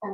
ஒரு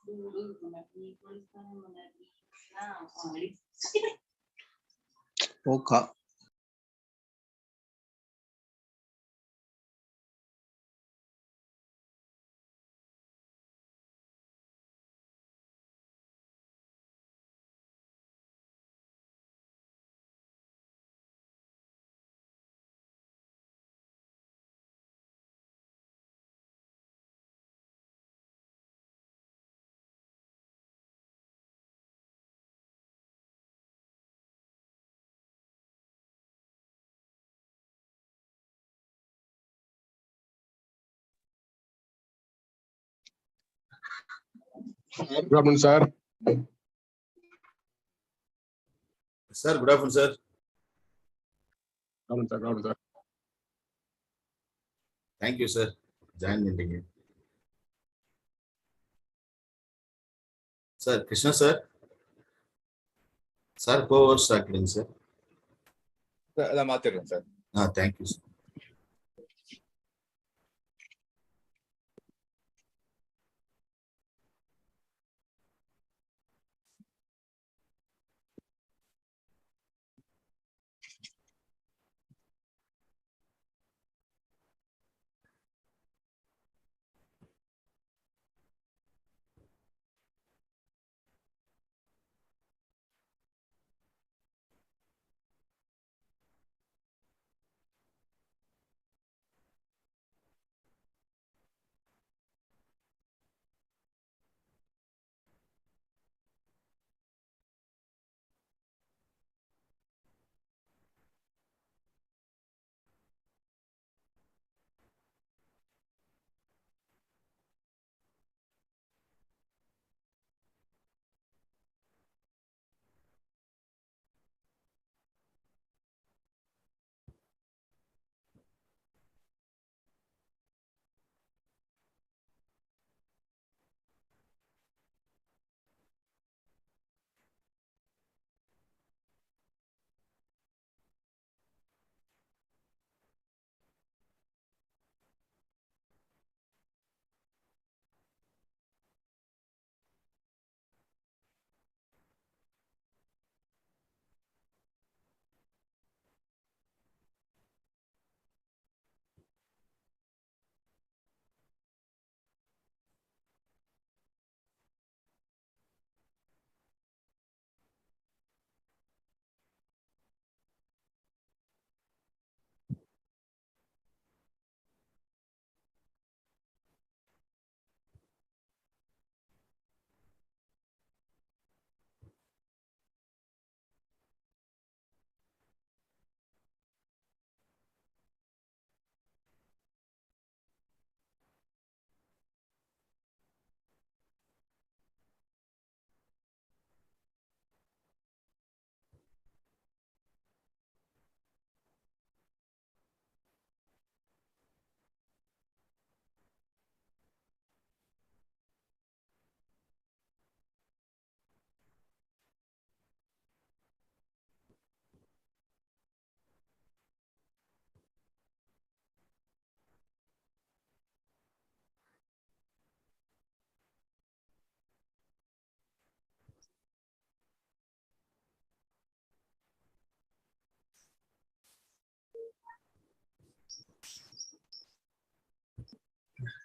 Okay. Good afternoon, sir. Sir, good afternoon, sir. Good afternoon, sir. Thank you, sir. Join meeting. Sir, Krishna, sir. Sir, co-host acting, sir. Sir. Thank you, sir.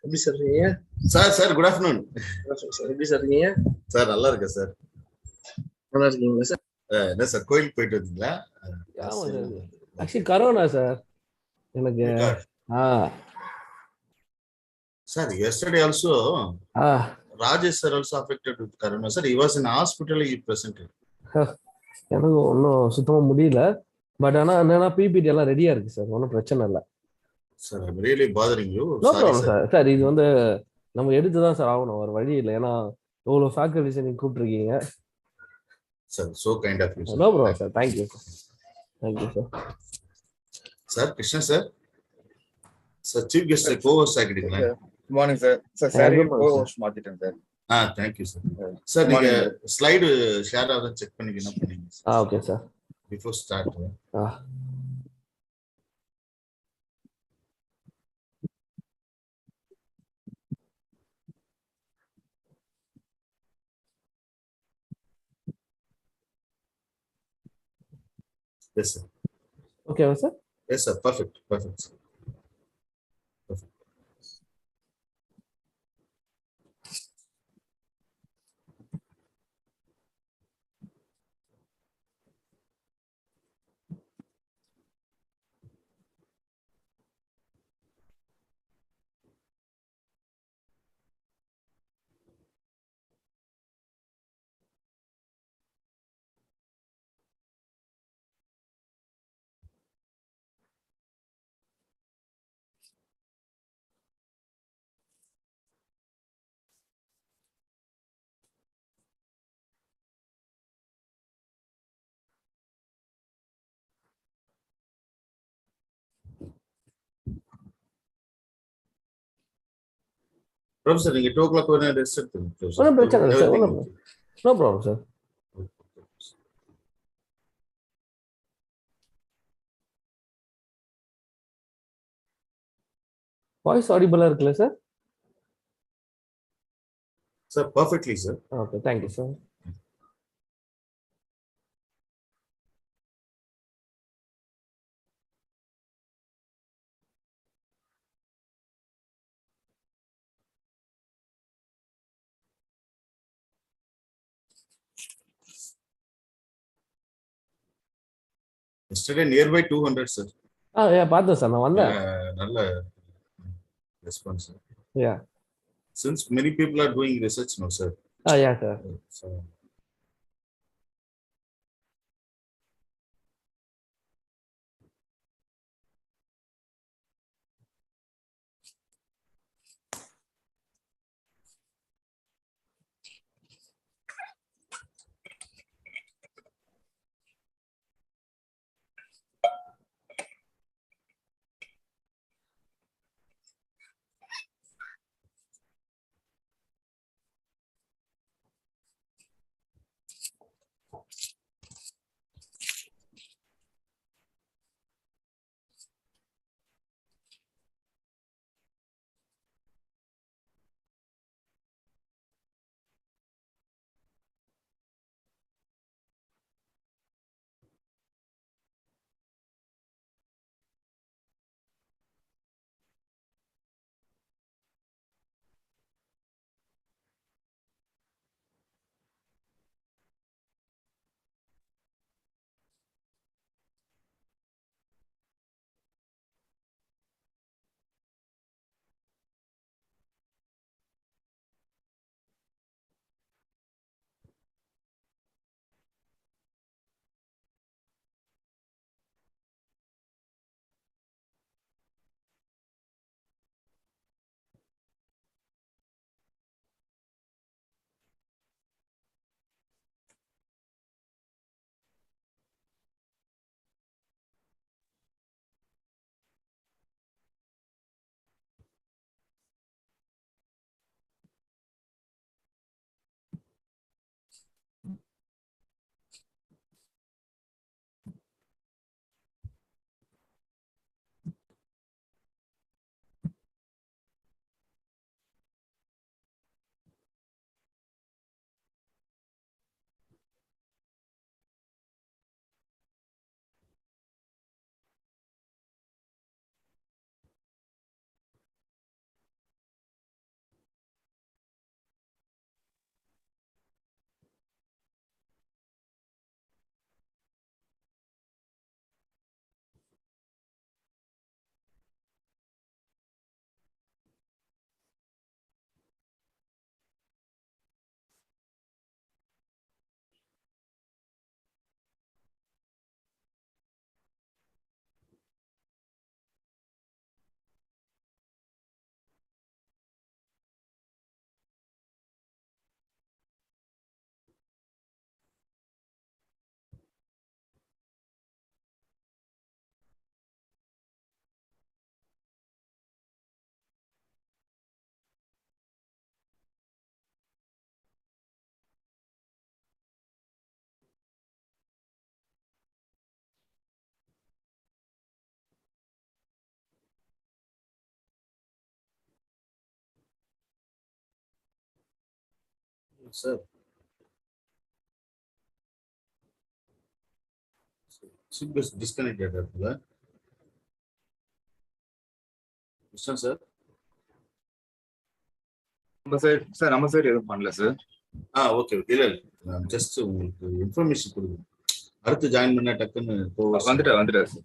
எப்படி sir இருக்கீங்க? Sir good afternoon. Sir எப்படி sir இருக்கீங்க? Sir நல்லா இருக்கேன் sir. நல்லா இருக்கீங்களா sir? என்ன sir கோயிலுக்கு போயிட்டு வந்தீங்களா? ஆமா சார். ஆக்சுவலி கரோனா சார் எனக்கு. Sir, yesterday also, Rajesh sir also affected with corona. Sir, he was in hospital. He presented. எனக்கு ஒன்றும் சுத்தமா முடியல. பட் ஆனா என்னன்னா பிபிடி எல்லாம் ரெடியா இருக்கு சார், ஒன்றும் பிரச்சனை இல்லை. Sir, I'm really bothering you. No Sorry, problem sir. Sir. Sir இது வந்து நம்ம எடுத்து தான் சார் ஆகணும், ஒரு வழி இல்லை. ஏன்னா இவ்வளோ ஃபேக்கல்டிஸ் நீங்க கூப்பிட்டுருக்கீங்க. Sir, so kind of you, sir. No problem sir. Thank you sir. Thank you sir. Sir, Krishna sir. Sir, chief guest co-host ஆகிட்டீங்களா? Good morning, sir. Sir, co-host மாத்திட்டேன் சார். Thank you, sir. Sir, நீங்க ஸ்லைடு ஷேர் ஆகுதுன்னு check பண்ணி என்ன பண்ணீங்க? Okay sir. Before start. Yes, sir. ஓகேவா sir? Yes, sir. Perfect. Perfect, sir. Perfect. Professor, நீங்க 2 o'clock வரை ரெஸ்ட் எடுத்துங்க. ஒன்றும் பிரச்சனை இல்லை சார். Everything ஒன்றும் okay. No problem sir. Voice ஆடிபிளா இருக்குல்ல sir? Sir, perfectly, sir. Okay, thank you sir. Yesterday nearby 200, sir. பார்த்தேன் சார், நான் வந்தேன். நல்ல response, sir. Yeah Since many people are doing research now, sir. Yeah sir. So, sir. Should be disconnected அதுல. Sir நம்ம side எதுவும் பண்ணல sir. Okay இல்ல நான் ஜஸ்ட் உங்களுக்கு இன்ஃபர்மேஷன் கொடுக்குறேன். அடுத்து ஜாயின் பண்ண டக்குன்னு வந்துட்டாரு sir.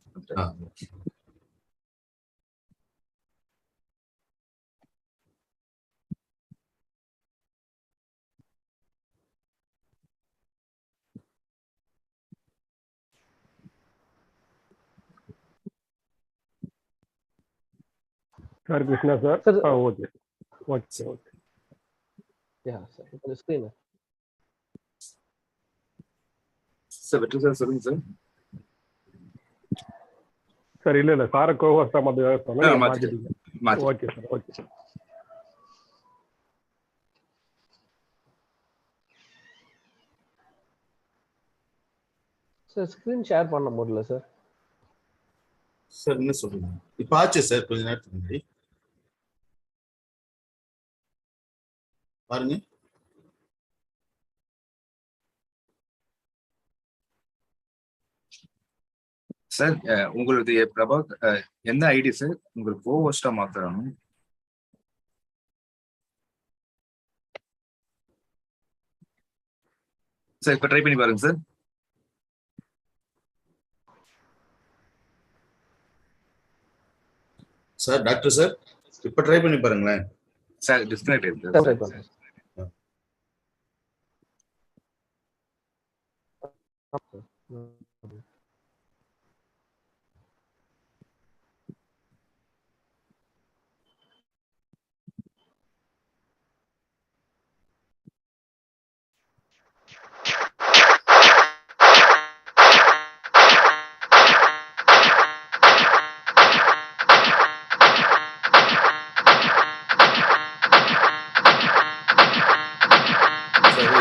Sir, Krishna sir. Sir. Okay. Yeah, sir. On the screen. Sir Vetri sir சொல்லுங்க சார். சார் இல்ல சார கோவஸ்டா மாதிரி மாத்திட்டீங்க. Okay sir okay. Sir screen share பண்ண முடியல சார். சார் என்ன சொல்றீங்க? இப்ப ஆச்சு சார் கொஞ்ச நேரத்துக்கு முன்னாடி பாருங்க. சார் உங்களுடைய பிரபா என்ன ஐடி சார் உங்களுக்கு கோவஸ்டா மாத்தணும்? சார் இப்ப ட்ரை பண்ணி பாருங்க சார். சார் டாக்டர் சார் இப்ப ட்ரை பண்ணி பாருங்களேன். சார் டிஸ்கனெக்ட் ஆயிருக்கு.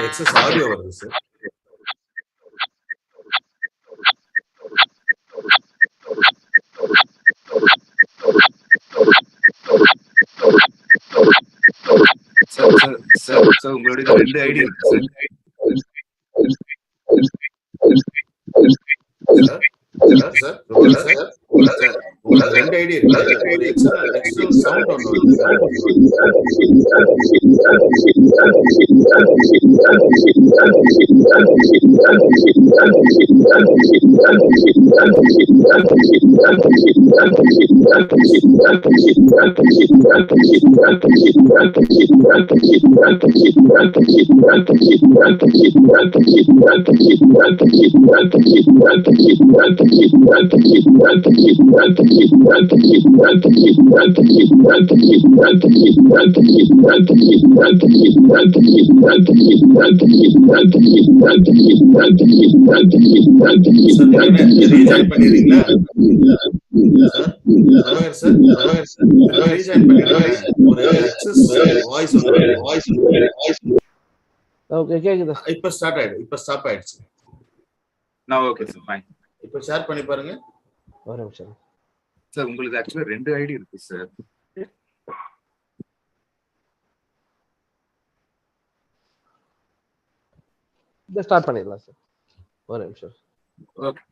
எக்ஸஸ் ஆடியோ வருது சார். சார் உங்களுடைய 2 ஐடி இருக்கு சார். சார் உங்களுக்கு 2 ஐடி இருக்கு. ஒரு எக்ஸ்டர்னல் சவுண்ட் ஒன்று வருது. இப்ப ஸ்டார்ட் ஆயிடுச்சு. இப்ப ஸ்டாப் ஆயிடுச்சு. நான் ஓகே சார் ஃபைன். இப்ப ஷேர் பண்ணி பாருங்க. ஒரு நிமிஷம் சார் உங்களுக்கு ஆக்சுவலா 2 ஐடி இருக்கு சார். இத ஸ்டார்ட் பண்ணிடலாம் சார். ஒரு நிமிஷம். ஓகே.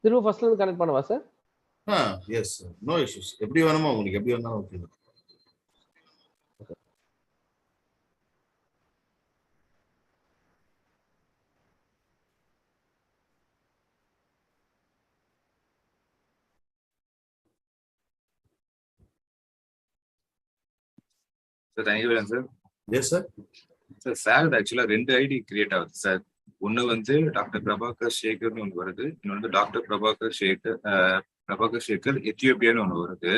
திரும்ப ஃபர்ஸ்ட்ல இருந்து கனெக்ட் பண்ணவா sir? Yes sir. No issues. எப்படி வேணுமோ உங்களுக்கு எப்படி வேணாலும் okay. Sir thank you sir. Yes sir. Sir ஆக்சுவலா 2 ஐடி கிரியேட் ஆகுது சார். ஒன்னு வந்து டாக்டர் பிரபாகர் சேகர்னு ஒன்று வருது. இன்னொன்று டாக்டர் பிரபாகர் சேகர் எத்தியோப்பியான்னு ஒன்று வருது.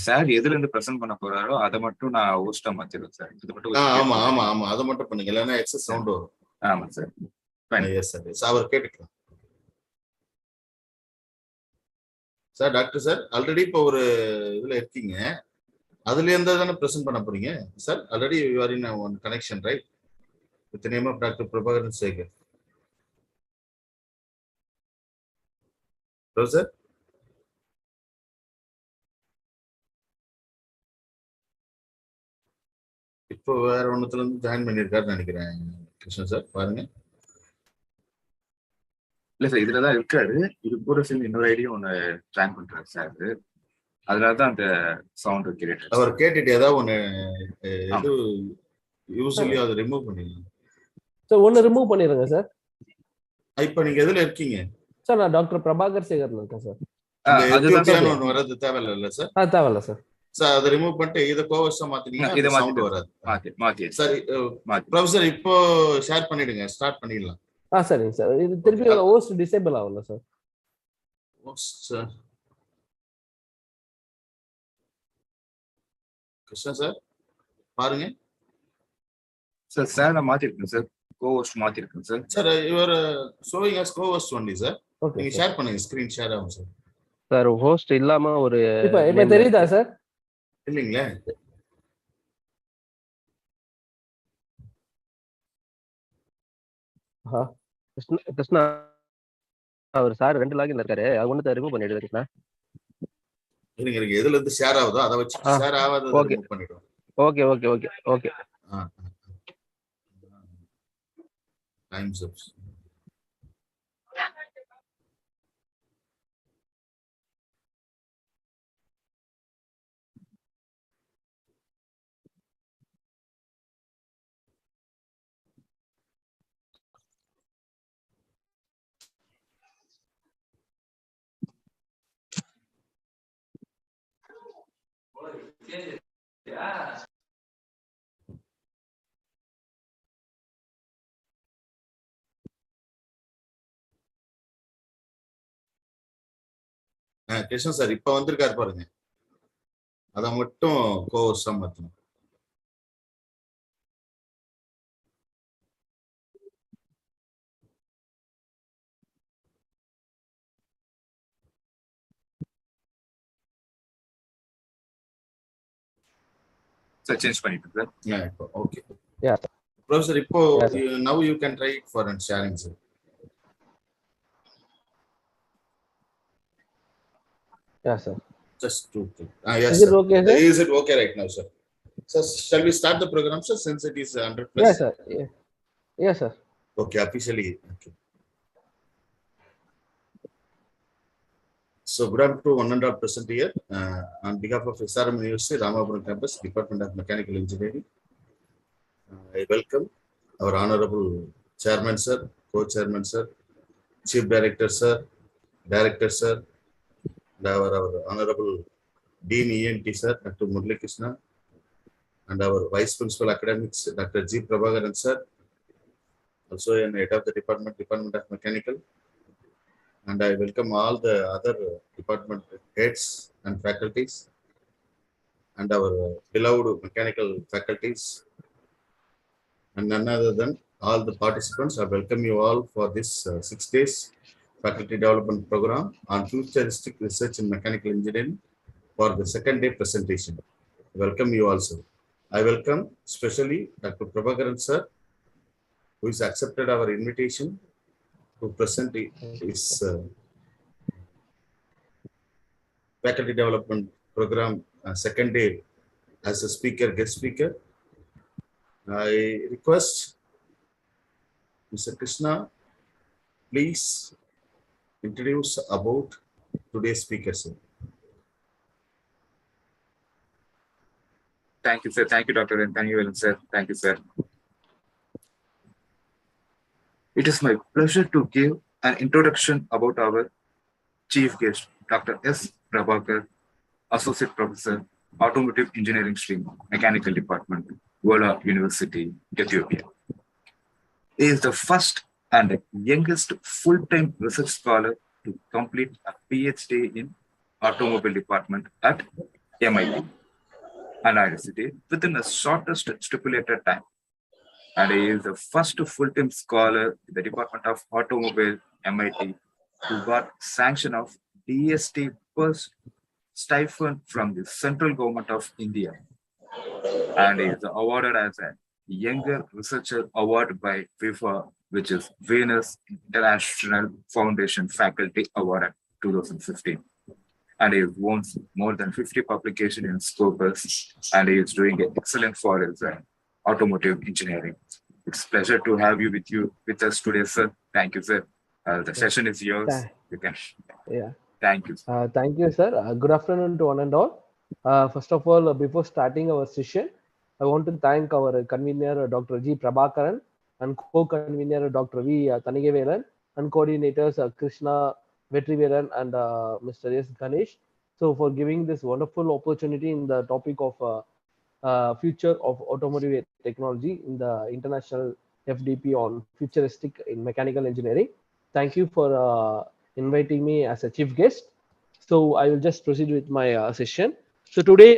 சார் எதுல இருந்து பிரசன்ட் பண்ண போறாரோ அதை மட்டும் நான் ஹோஸ்டா மாத்திடுவேன் சார். இது மட்டும் ஆமா அதை மட்டும் பண்ணுங்க. இல்லைன்னா எக்ஸஸ் சவுண்ட் வரும். ஆமா சார். Yes sir. அவர் கேட்டுக்கலாம் சார். டாக்டர் சார் ஆல்ரெடி இப்போ ஒரு இதுல இருக்கீங்க. அதுல இருந்தா தானே பிரசன்ட் பண்ண போறீங்க sir? Already you are in one connection right with the name of doctor Prabhakaran Sekar. Hello sir. இப்போ வேற ஒன்னுத்துல இருந்து ஜாயின் பண்ணிருக்காருன்னு நினைக்கிறேன். கிருஷ்ணன் சார் பாருங்க. இல்ல சார் இதுலதான் இருக்காரு. இது கூட சேர்ந்து இன்னொரு ஐடியும் ஒண்ணு ட்ராக் பண்றாரு சார். அதனாலதான் அந்த சவுண்ட் கிரியேட். அவர் கேட்டுட்டு ஏதாவது ஒண்ணு இது யூஸ்வலி அதை ரிமூவ் பண்ணிடலாம் சார். ஒன்னு ரிமூவ் பண்ணிடுங்க சார். இப்ப நீங்க எதுல இருக்கீங்க சார்? நான் டாக்டர் பிரபாகர் சேகர்ல இருக்கேன் சார். எத்தியோப்பியான்னு ஒண்ணு வர்றது தேவையில்ல சார்? தேவையில்ல சார். சார் அதை ரிமூவ் பண்ணிட்டு இதை கோவர்ஸா மாத்தினீங்கன்னா இதை சவுண்ட் வராது. மாத்தி சரி ப்ரொஃபசர் இப்போ ஷேர் பண்ணிடுங்க, ஸ்டார்ட் பண்ணிடலாம். சரிங்க சார். இது திருப்பி ஹோஸ்ட் டிசேபிள் ஆகல சார். சார் கிருஷ்ணா சார் பாருங்க. சார் சார் நான் மாத்திருக்கேன் சார். கோஹோஸ்ட் மாத்திருக்கேன் sir. Sir your showing as cohost only sir. Okay நீங்க ஷேர் பண்ணுங்க, ஸ்கிரீன் ஷேர் ஆகும் சார். சார் ஹோஸ்ட் இல்லாம ஒரு இப்ப தெரியுதா சார்? இல்லீங்களே. கிருஷ்ணா அவர் சார் 2 லாகின்ல இருக்காரு. அது ஒண்ணு ரிமூவ் பண்ணிடுங்க கிருஷ்ணா. இருங்க எதுல இருந்து ஷேர் ஆகுதோ அதை வச்சு ஷேர் ஆகாததை ரிமூவ் பண்ணிடுவோம். Okay okay okay okay. Times up. Krishnan sir இப்ப வந்திருக்காரு பாருங்க, அதை மட்டும் கோர்ஸா மாத்தணும். சார் சேஞ்ச் பண்ணிட்டேன் சார். இப்போ ஓகே. யா ப்ரொஃபசர் இப்போ now you can try for and sharing sir. Yeah, sir. Just to yes, is it okay, sir? Is it okay right now, sir? Sir, shall we start the program, sir, since it is 100+? Yes, sir. Yes, sir. Okay, officially. Okay. So, good afternoon to 1.5 present here on behalf of SRM University, Ramapuram Campus, Department of Mechanical Engineering. I welcome our Honorable Chairman, sir, Co-Chairman, sir, Chief Director, sir, Director, sir, and our Honorable Dean ENT, sir, Dr. Murli Krishna, and our Vice Principal Academics, Dr. G. Prabhakaran, sir, also an head of the Department of Mechanical. And I welcome all the other department heads and faculties, and our beloved mechanical faculties, and none other than all the participants. I welcome you all for this 6 days faculty development program on futuristic research in mechanical engineering for the second day presentation. Welcome you also. I welcome especially Dr. Prabhakaran sir, who has accepted our invitation to present his faculty development program second day as a speaker, guest speaker. I request Mr. Krishna, please introduce about today's speaker, sir. Thank you, sir. Thank you, Dr. And thank you, sir. Thank you, sir. It is my pleasure to give an introduction about our chief guest, Dr. S. Prabhakar, Associate Professor, Automotive Engineering Stream, Mechanical Department, Wola University, Ethiopia. He is the first and youngest full-time research scholar to complete a PhD in Automobile Department at MIT, University, within the shortest stipulated time. And he is the first full-time scholar in the Department of Automobile, MIT, who got sanction of DST first stipend from the central government of India. And he is awarded as a Younger Researcher Award by FIFA, which is Venus International Foundation Faculty Award 2015. And he owns more than 50 publications in Scopus, and he is doing excellent for his automotive engineering. It's a pleasure to have you with us today, sir. Thank you, sir. The session is yours. Tha- You can. Yeah. Thank you. Thank you, sir. Good afternoon to one and all. First of all, before starting our session, I want to thank our convener, Dr. G. Prabhakaran, and co-convener, Dr. V. Tanigevelan, and coordinators, Krishna Vetriveran and Mr. S. Ganesh. So, for giving this wonderful opportunity in the topic of future of automotive technology in the international FDP on futuristic in mechanical engineering. Thank you for inviting me as a chief guest. So I will just proceed with my session. So today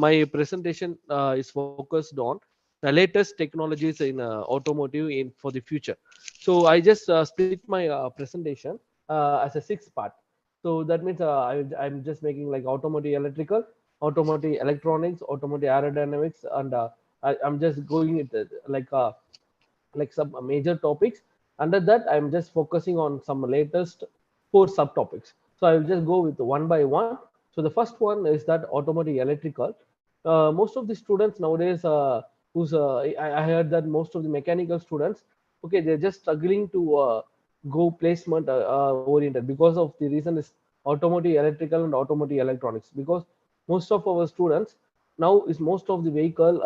my presentation is focused on the latest technologies in automotive in for the future. So I just split my presentation as a 6 part. So that means I'm just making like automotive electrical, automotive electronics, automotive aerodynamics, and I'm just going into like some major topics. Under that, I'm just focusing on some latest 4 subtopics. So I will just go with one by one. So the first one is that automotive electrical. Most of the students nowadays, I heard that most of the mechanical students, okay, they're just struggling to go placement oriented because of the reason is automotive electrical and automotive electronics. Because most of our students now is most of the vehicle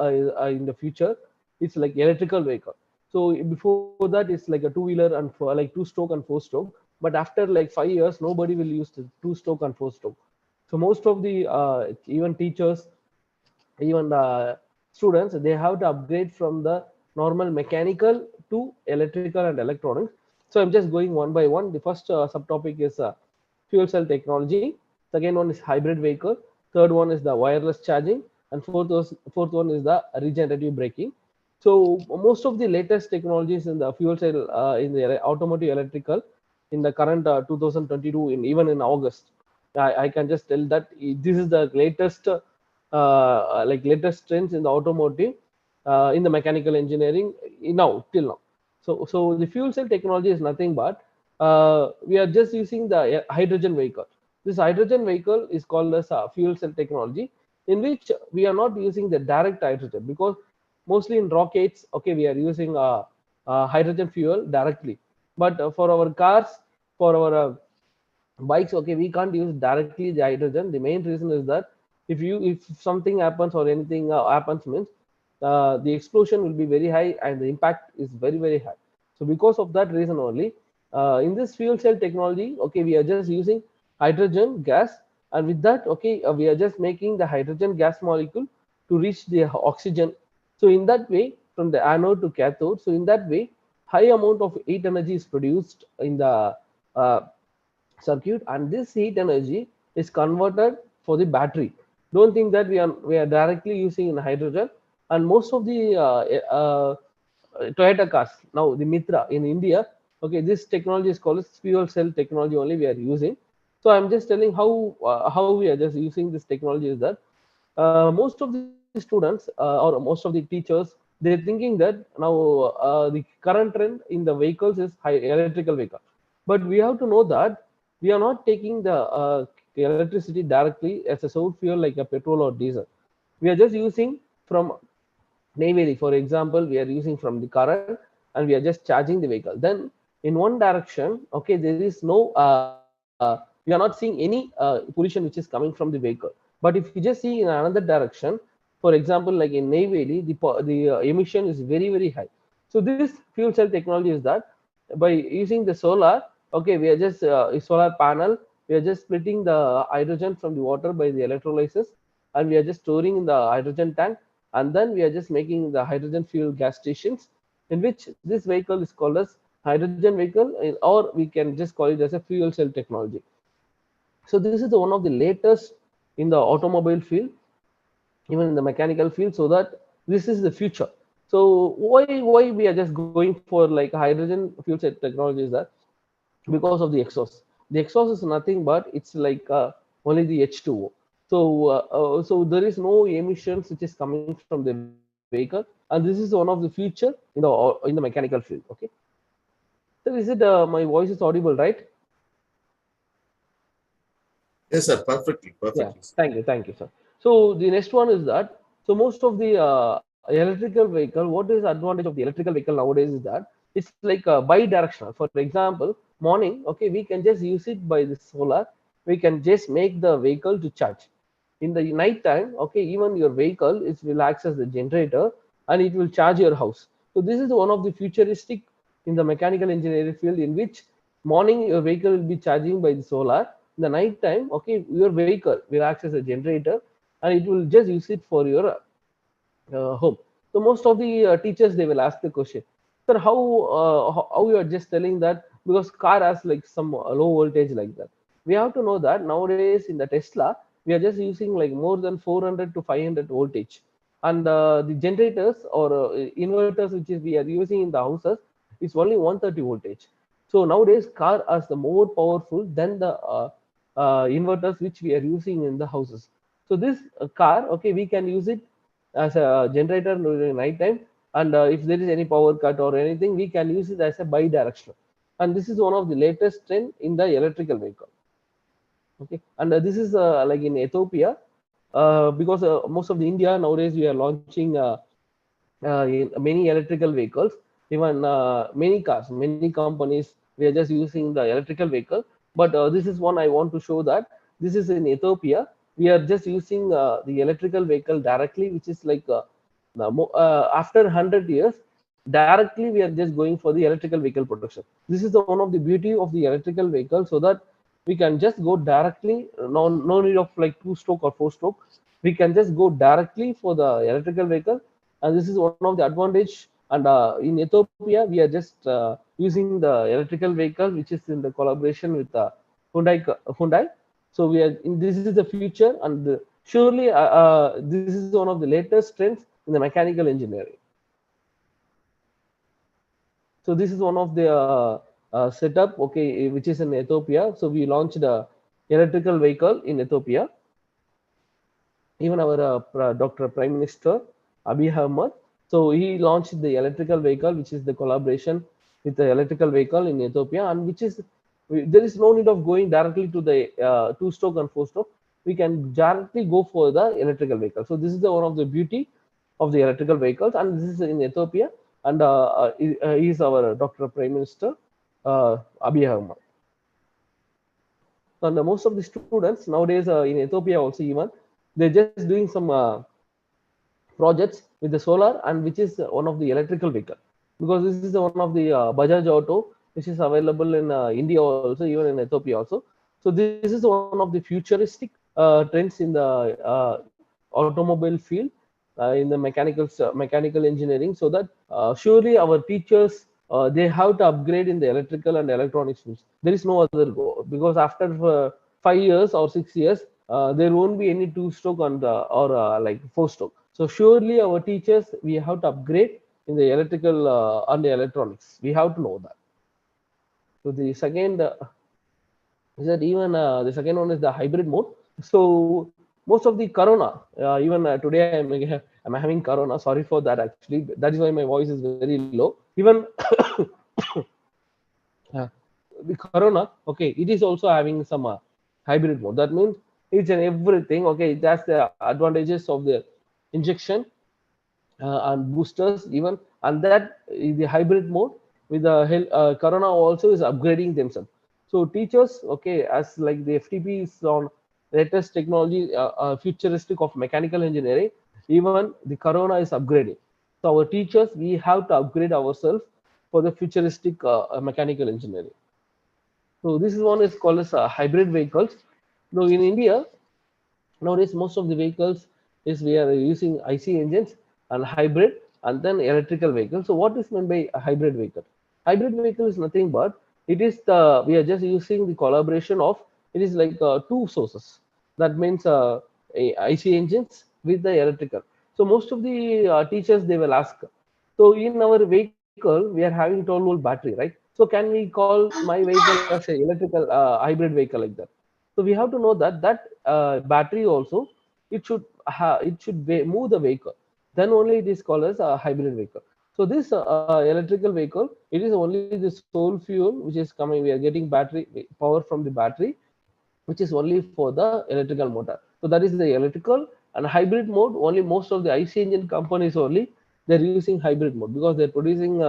in the future, it's like electrical vehicle. So before that, it's like a two-wheeler and for like 2-stroke and 4-stroke. But after like 5 years, nobody will use the 2-stroke and 4-stroke. So most of the even teachers, even students, they have to upgrade from the normal mechanical to electrical and electronics. So I'm just going one by one. The first subtopic is fuel cell technology. Second one is hybrid vehicle. Third one is the wireless charging, and fourth one is the regenerative braking. So most of the latest technologies in the fuel cell in the automotive electrical in the current 2022, in even in August, I can just tell that this is the latest like latest trends in the automotive in the mechanical engineering now till now. So the fuel cell technology is nothing but we are just using the hydrogen vehicle. This hydrogen vehicle is called as a fuel cell technology, in which we are not using the direct hydrogen, because mostly in rockets, okay, we are using hydrogen fuel directly. But for our cars, for our bikes, okay, we can't use directly the hydrogen. The main reason is that if something happens or anything happens means the explosion will be very high and the impact is very high. So because of that reason only, in this fuel cell technology, okay, we are just using hydrogen gas, and with that, okay, we are just making the hydrogen gas molecule to reach the oxygen. So in that way, from the anode to cathode, so in that way, high amount of heat energy is produced in the uh, circuit, and this heat energy is converted for the battery. Don't think that we are directly using in hydrogen. And most of the Toyota cars now, the Mitra in India, okay, this technology is called fuel cell technology only we are using. So I'm just telling how we are just using this technology is that most of the students or most of the teachers, they're thinking that now the current trend in the vehicles is high electrical vehicle. But we have to know that we are not taking the electricity directly as a source fuel like a petrol or diesel. We are just using from navy, for example, we are using from the current, and we are just charging the vehicle. Then in one direction, okay, there is no we are not seeing any pollution which is coming from the vehicle. But if you just see in another direction, for example, like in navy, the emission is very high. So this fuel cell technology is that by using the solar, okay, we are just solar panel, we are just splitting the hydrogen from the water by the electrolysis, and we are just storing in the hydrogen tank, and then we are just making the hydrogen fuel gas stations, in which this vehicle is called as hydrogen vehicle, or we can just call it as a fuel cell technology. So this is one of the latest in the automobile field, even in the mechanical field, so that this is the future. So why we are just going for like hydrogen fuel cell technology is that because of the exhaust. The exhaust is nothing but it's like only the H2O. So there is no emissions which is coming from the vehicle, and this is one of the future in the mechanical field. Okay. So is it my voice is audible, right? Yes, sir. Perfectly. Yeah. Perfectly. Thank you, sir. So the next one is that so most of the electrical vehicle, what is the advantage of the electrical vehicle nowadays is that it's like bi-directional. For example, morning, okay, we can just use it by the solar. We can just make the vehicle to charge. In the night time, okay, even your vehicle is will access the generator and it will charge your house. So this is one of the futuristic in the mechanical engineering field, in which morning your vehicle will be charging by the solar. In the night time, okay, your vehicle will access a generator and it will just use it for your home. So most of the teachers, they will ask the question, sir, how you are just telling that because car has like some low voltage like that. We have to know that nowadays in the Tesla, we are just using like more than 400 to 500 voltage, and the generators or inverters which is we are using in the houses is only 130 voltage. So nowadays car is the more powerful than the inverters which we are using in the houses. So this car, okay, we can use it as a generator during night time, and if there is any power cut or anything, we can use it as a bi-directional. And this is one of the latest trend in the electrical vehicle. Okay, and this is like in Ethiopia, because most of the India nowadays we are launching in many electrical vehicles, even many cars, many companies, we are just using the electrical vehicle. But this is one I want to show that this is in Ethiopia. We are just using the electrical vehicle directly, which is like after 100 years, directly we are just going for the electrical vehicle production. This is the one of the beauty of the electrical vehicle, so that we can just go directly, no need of like 2-stroke or 4-stroke. We can just go directly for the electrical vehicle, and this is one of the advantage. And in Ethiopia we are just using the electrical vehicle which is in the collaboration with Hyundai. So we are in, this is the future, and surely this is one of the latest trends in the mechanical engineering. So this is one of the setup, okay, which is in Ethiopia. So we launched a electrical vehicle in Ethiopia. Even our Dr. Prime Minister Abiy Ahmed, so he launched the electrical vehicle, which is the collaboration with the electrical vehicle in Ethiopia, and which is there is no need of going directly to the 2-stroke and 4-stroke. We can directly go for the electrical vehicle. So this is the one of the beauty of the electrical vehicles, and this is in Ethiopia, and he is our Dr. Prime Minister Abiy Ahmed. And most of the students nowadays in Ethiopia also, even they're just doing some projects with the solar, and which is one of the electrical vehicle, because this is one of the Bajaj Auto which is available in India also, even in Ethiopia also. So this is one of the futuristic trends in the automobile field, in the mechanical engineering, so that surely our teachers they have to upgrade in the electrical and electronics fields. There is no other go, because after 5 years or 6 years, there won't be any 2-stroke on the or like 4-stroke. So surely our teachers, we have to upgrade in the electrical and the electronics. We have to know that. So the second is that even the second one is the hybrid mode. So most of the corona, even today I'm having corona. Sorry for that. Actually, that is why my voice is very low. Even the corona, okay, it is also having some hybrid mode. That means each and everything, okay, that's the advantages of the injection and boosters even, and that the hybrid mode with the corona also is upgrading themselves. So teachers, okay, as like the FDP is on latest technology, futuristic of mechanical engineering, even the corona is upgrading. So our teachers, we have to upgrade ourselves for the futuristic mechanical engineering. So this is one is called as hybrid vehicles. Now in India, nowadays most of the vehicles is we are using IC engines and hybrid, and then electrical vehicles. So what is meant by a hybrid vehicle? Hybrid vehicle is nothing but it is the we are just using the collaboration of it is like two sources. That means IC engines with the electrical. So most of the teachers, they will ask. So in our vehicle we are having 12-volt battery, right? So can we call my vehicle as a electrical hybrid vehicle like that? So we have to know that battery also it should move the vehicle. Then only it is called as a hybrid vehicle. So this electrical vehicle, it is only the sole fuel which is coming. We are getting battery power from the battery, which is only for the electrical motor. So that is the electrical and hybrid mode. Only most of the IC engine companies only they're using hybrid mode because they're producing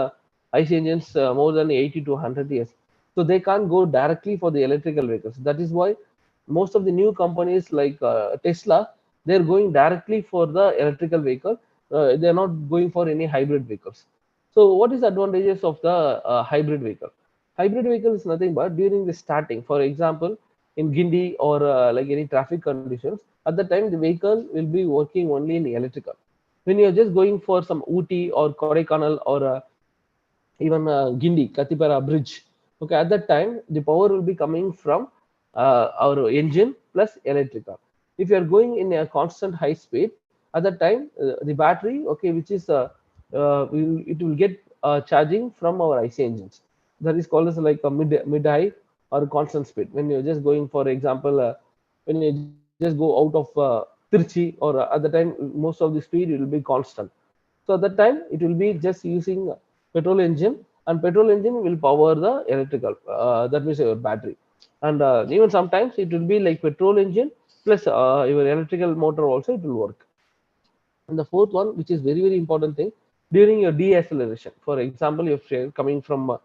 IC engines more than 80 to 100 years. So they can't go directly for the electrical vehicles. That is why most of the new companies like Tesla, they're going directly for the electrical vehicle. They're not going for any hybrid vehicles. So what is the advantages of the hybrid vehicle? Hybrid vehicle is nothing but during the starting, for example, in Gindi or like any traffic conditions, at the time the vehicle will be working only in electrical. When you're just going for some Ooty or Kodaikanal or even Gindi, Katipara bridge, okay, at that time the power will be coming from our engine plus electrical. If you are going in a constant high speed, at that time the battery, okay, which is it will get charging from our IC engines. That is called as like a mid high or constant speed. When you're just going, for example, when you just go out of Tirchi, or at the time most of the speed will be constant. So at that time it will be just using petrol engine, and petrol engine will power the electrical. That means your battery, and even sometimes it will be like petrol engine plus your electrical motor also it will work. And the fourth one, which is very important thing, during your deceleration, for example, if you're coming from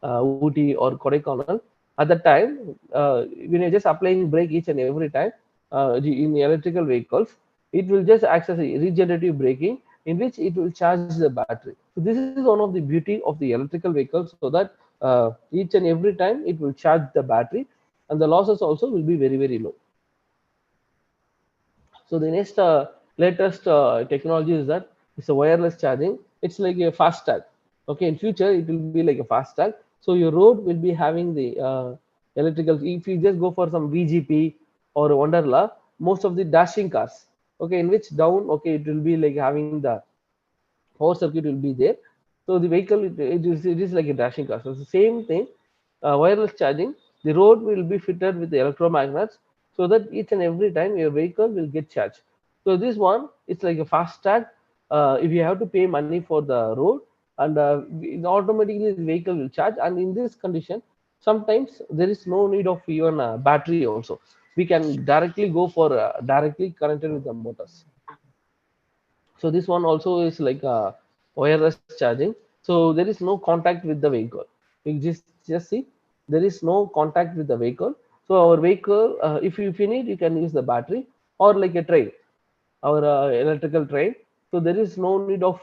Ooty or Kodaikanal, at that time when you're just applying brake each and every time in electrical vehicles, it will just act as a regenerative braking in which it will charge the battery. So this is one of the beauty of the electrical vehicles, so that each and every time it will charge the battery, and the losses also will be very low. So the next latest technology is that it's a wireless charging. It's like a fast tag. Okay, in future it will be like a fast tag. So your road will be having the electrical. If you just go for some VGP or Wonderla, most of the dashing cars, okay, in which down, okay, it will be like having the power circuit will be there. So the vehicle it is like a dashing car. So it's the same thing. Wireless charging. The road will be fitted with the electromagnets, so that each and every time your vehicle will get charged. So this one, it's like a fast tag. If you have to pay money for the road, and automatically the vehicle will charge. And in this condition, sometimes there is no need of even a battery also. We can directly go for directly connected with the motors. So this one also is like a wireless charging. So there is no contact with the vehicle. You just see, there is no contact with the vehicle. So our vehicle, if you need, you can use the battery, or like a train, our electrical train. So there is no need of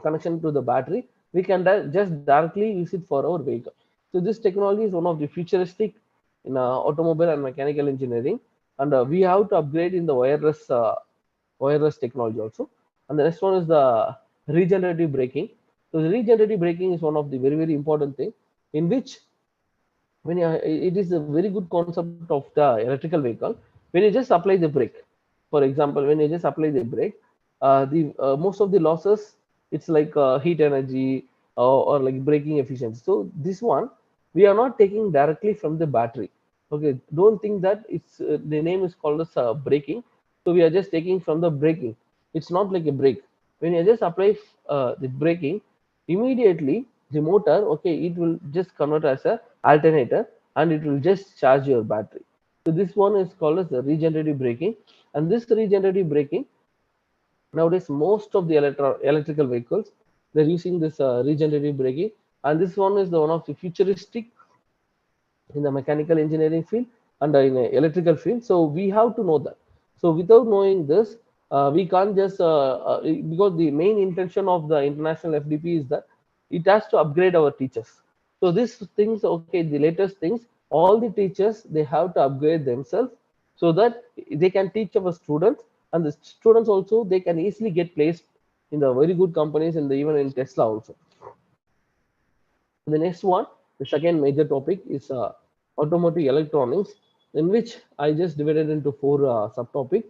connection to the battery. We can just directly use it for our vehicle. So this technology is one of the futuristic in automobile and mechanical engineering, and we have to upgrade in the wireless technology also. And the next one is the regenerative braking. So the regenerative braking is one of the very important thing, in which when you, it is a very good concept of the electrical vehicle. When you just apply the brake, for example, when you just apply the brake, the most of the losses, it's like heat energy or like braking efficiency. So this one we are not taking directly from the battery. Okay, don't think that it's the name is called as braking. So we are just taking from the braking. It's not like a brake. When you just apply the braking, immediately the motor, okay, it will just convert as a alternator, and it will just charge your battery. So this one is called as the regenerative braking. And this regenerative braking, nowadays most of the electrical vehicles, they're using this regenerative braking. And this one is the one of the futuristic in the mechanical engineering field and in the electrical field. So we have to know that. So without knowing this, we can't just because the main intention of the international FDP is that it has to upgrade our teachers. So these things, okay, the latest things, all the teachers, they have to upgrade themselves, so that they can teach our students, and the students also, they can easily get placed in the very good companies, and even in Tesla also. The next one, the second major topic is automotive electronics, in which I just divided into four subtopics.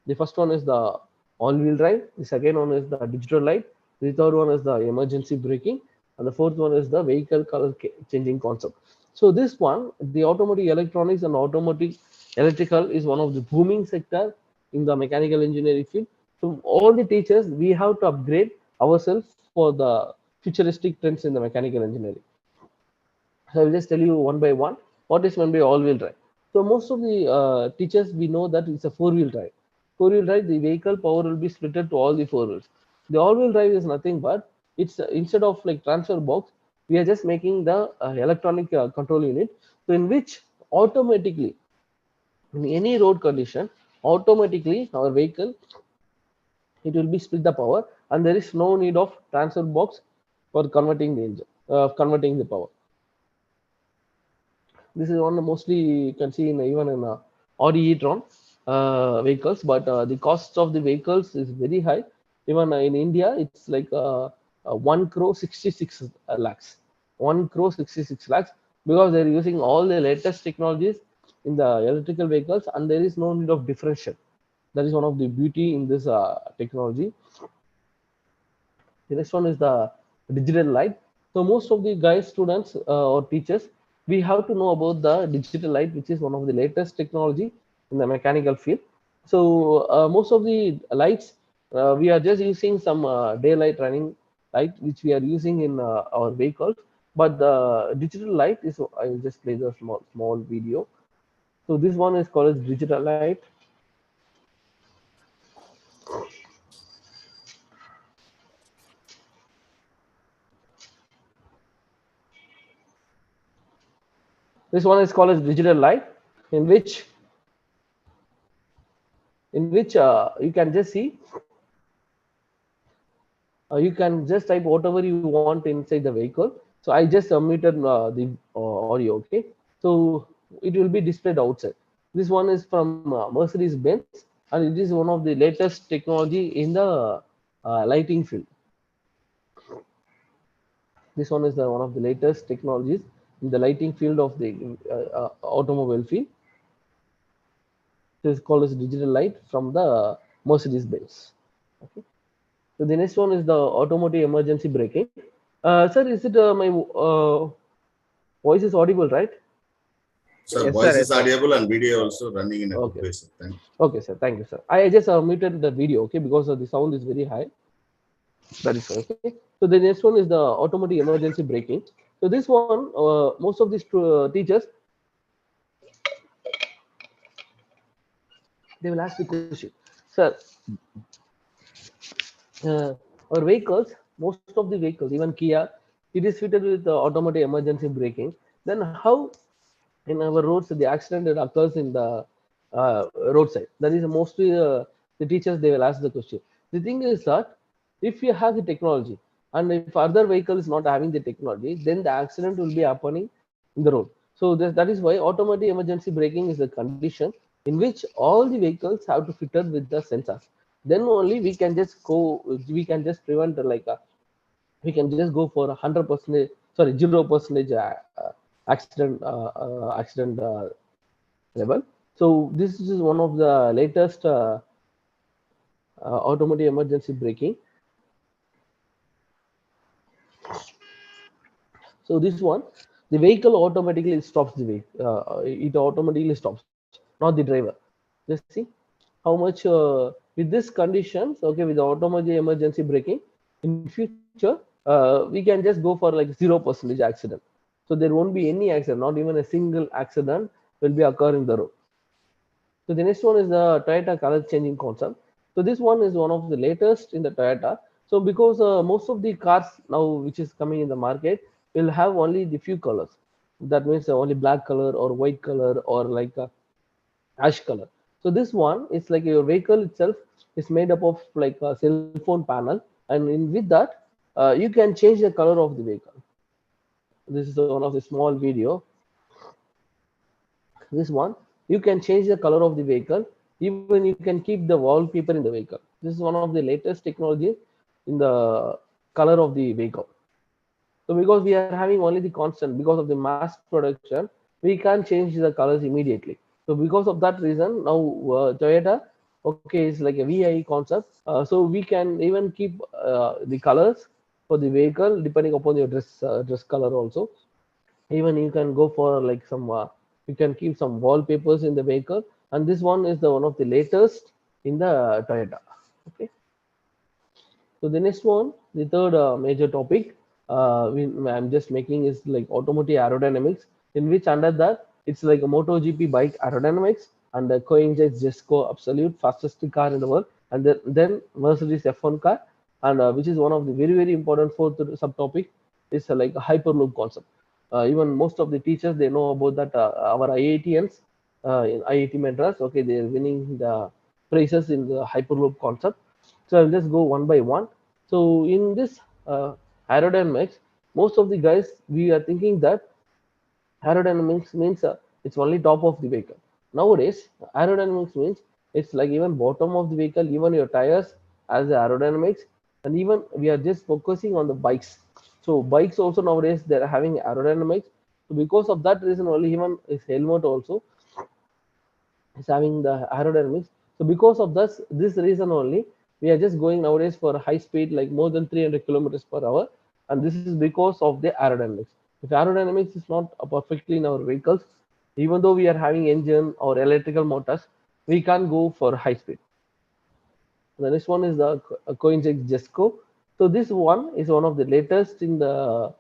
The first one is the all-wheel drive. The second one is the digital light. The third one is the emergency braking, and the fourth one is the vehicle color changing concept. So this one, the automotive electronics and automotive electrical, is one of the booming sector in the mechanical engineering field. So all the teachers, we have to upgrade ourselves for the futuristic trends in the mechanical engineering. So I will just tell you one by one what is meant by all-wheel drive. So most of the teachers, we know that it's a four-wheel drive. Four-wheel drive, the vehicle power will be split to all the four wheels. The all-wheel drive is nothing but it's instead of like transfer box, we are just making the electronic control unit, so in which automatically in any road condition, automatically our vehicle, it will be split the power, and there is no need of transfer box for converting the engine, converting the power. This is one mostly you can see in even in Audi e-tron vehicles, but the cost of the vehicles is very high. Even in India, it's like 1 crore 66 lakhs, 1 crore 66 lakhs, because they're using all the latest technologies in the electrical vehicles, and there is no need of differential. That is one of the beauty in this technology. The next one is the digital light. So most of the guys, students or teachers, we have to know about the digital light, which is one of the latest technology in the mechanical field. So most of the lights, we are just using some daylight running light, which we are using in our vehicles. But the digital light is, I will just play the small video. So this one is called as digital light. This one is called as digital light, in which you can just see, you can just type whatever you want inside the vehicle. So I just muted the audio. Okay, so it will be displayed outside. This one is from Mercedes Benz, and it is one of the latest technology in the lighting field. This one is one of the latest technologies in the lighting field of the automobile field. This is called as digital light from the Mercedes Benz. Okay. So the next one is the automotive emergency braking. Sir, is it my voice is audible, right? Sir, Yes, voice sir, is yes, sir. audible and video also running in a good Okay. way, sir. Thank you. Okay, sir. Thank you, sir. I just muted the video, okay, because the sound is very high. That is okay. So the next one is the automotive emergency braking. So this one, most of these teachers, they will ask the question, sir, our vehicles, most of the vehicles, even Kia, it is fitted with automatic emergency braking. Then how in our roads the accident that occurs in the roadside? That is mostly the teachers, they will ask the question. The thing is that if you have the technology and if other vehicle is not having the technology, then the accident will be happening in the road. So that is why automatic emergency braking is the condition in which all the vehicles have to fitted with the sensors. Then only we can just go, we can just prevent we can just go for 100%, sorry, 0% accident level. So this is one of the latest automatic emergency braking. So this one, the vehicle automatically stops the vehicle. It automatically stops, not the driver. Just see how much with this conditions. Okay, with the automatic emergency braking, in future we can just go for like 0% accident. So there won't be any accident, not even a single accident will be occur in the road. So the next one is the Toyota color changing concept. So this one is one of the latest in the Toyota. So because most of the cars now which is coming in the market will have only the few colors. That means only black color or white color or like ash color. So this one is like your vehicle itself is made up of like a cell phone panel, and in with that you can change the color of the vehicle. This is one of the small video. This one, you can change the color of the vehicle, even you can keep the wallpaper in the vehicle. This is one of the latest technology in the color of the vehicle. So because we are having only the constant, because of the mass production, we can't change the colors immediately. So because of that reason, now Toyota, okay, is like a VI concept. So we can even keep the colors for the vehicle depending upon your dress color also. Even you can go for like some you can keep some wallpapers in the vehicle, and this one is the one of the latest in the Toyota. Okay, so the next one, the third major topic I'm just making is like automotive aerodynamics, in which under that it's like a MotoGP bike aerodynamics, and the co-engine Jesco absolute fastest car in the world, and then Mercedes F1 car, and which is one of the very important fourth subtopic is like a hyperloop concept. Even most of the teachers, they know about that. Our IITians in IIT Madras, okay, they are winning the prizes in the hyperloop concept. So I'll just go one by one. So in this aerodynamics, most of the guys, we are thinking that aerodynamics means it's only top of the vehicle. Nowadays, aerodynamics means it's like even bottom of the vehicle, even your tires as the aerodynamics, and even we are just focusing on the bikes. So bikes also nowadays they're having aerodynamics. So because of that reason only, even his helmet also is having the aerodynamics. So because of this reason only, we are just going nowadays for high speed, like more than 300 kilometers per hour, and this is because of the aerodynamics. If aerodynamics is not perfectly in our vehicles, even though we are having engine or electrical motors, we can't go for high speed. The next one is the Koenigsegg Jesco. So this one is one of the latest in the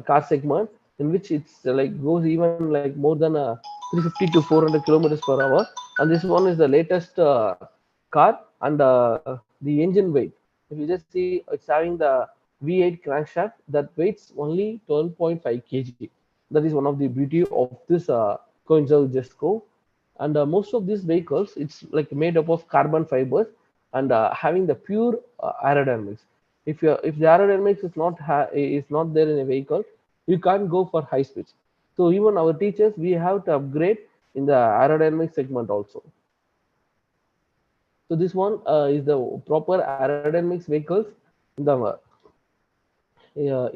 car segment, in which it's like goes even like more than 350 to 400 kilometers per hour. And this one is the latest car, and the engine weight. If you just see, it's having the V8 crankshaft that weighs only 12.5 kg. That is one of the beauty of this Koenigsegg Jesco. And most of these vehicles, it's like made up of carbon fibers and having the pure aerodynamics. If the aerodynamics is not there in a vehicle, you can't go for high speeds. So even our teachers, we have to upgrade in the aerodynamic segment also. So this one is the proper aerodynamics vehicles in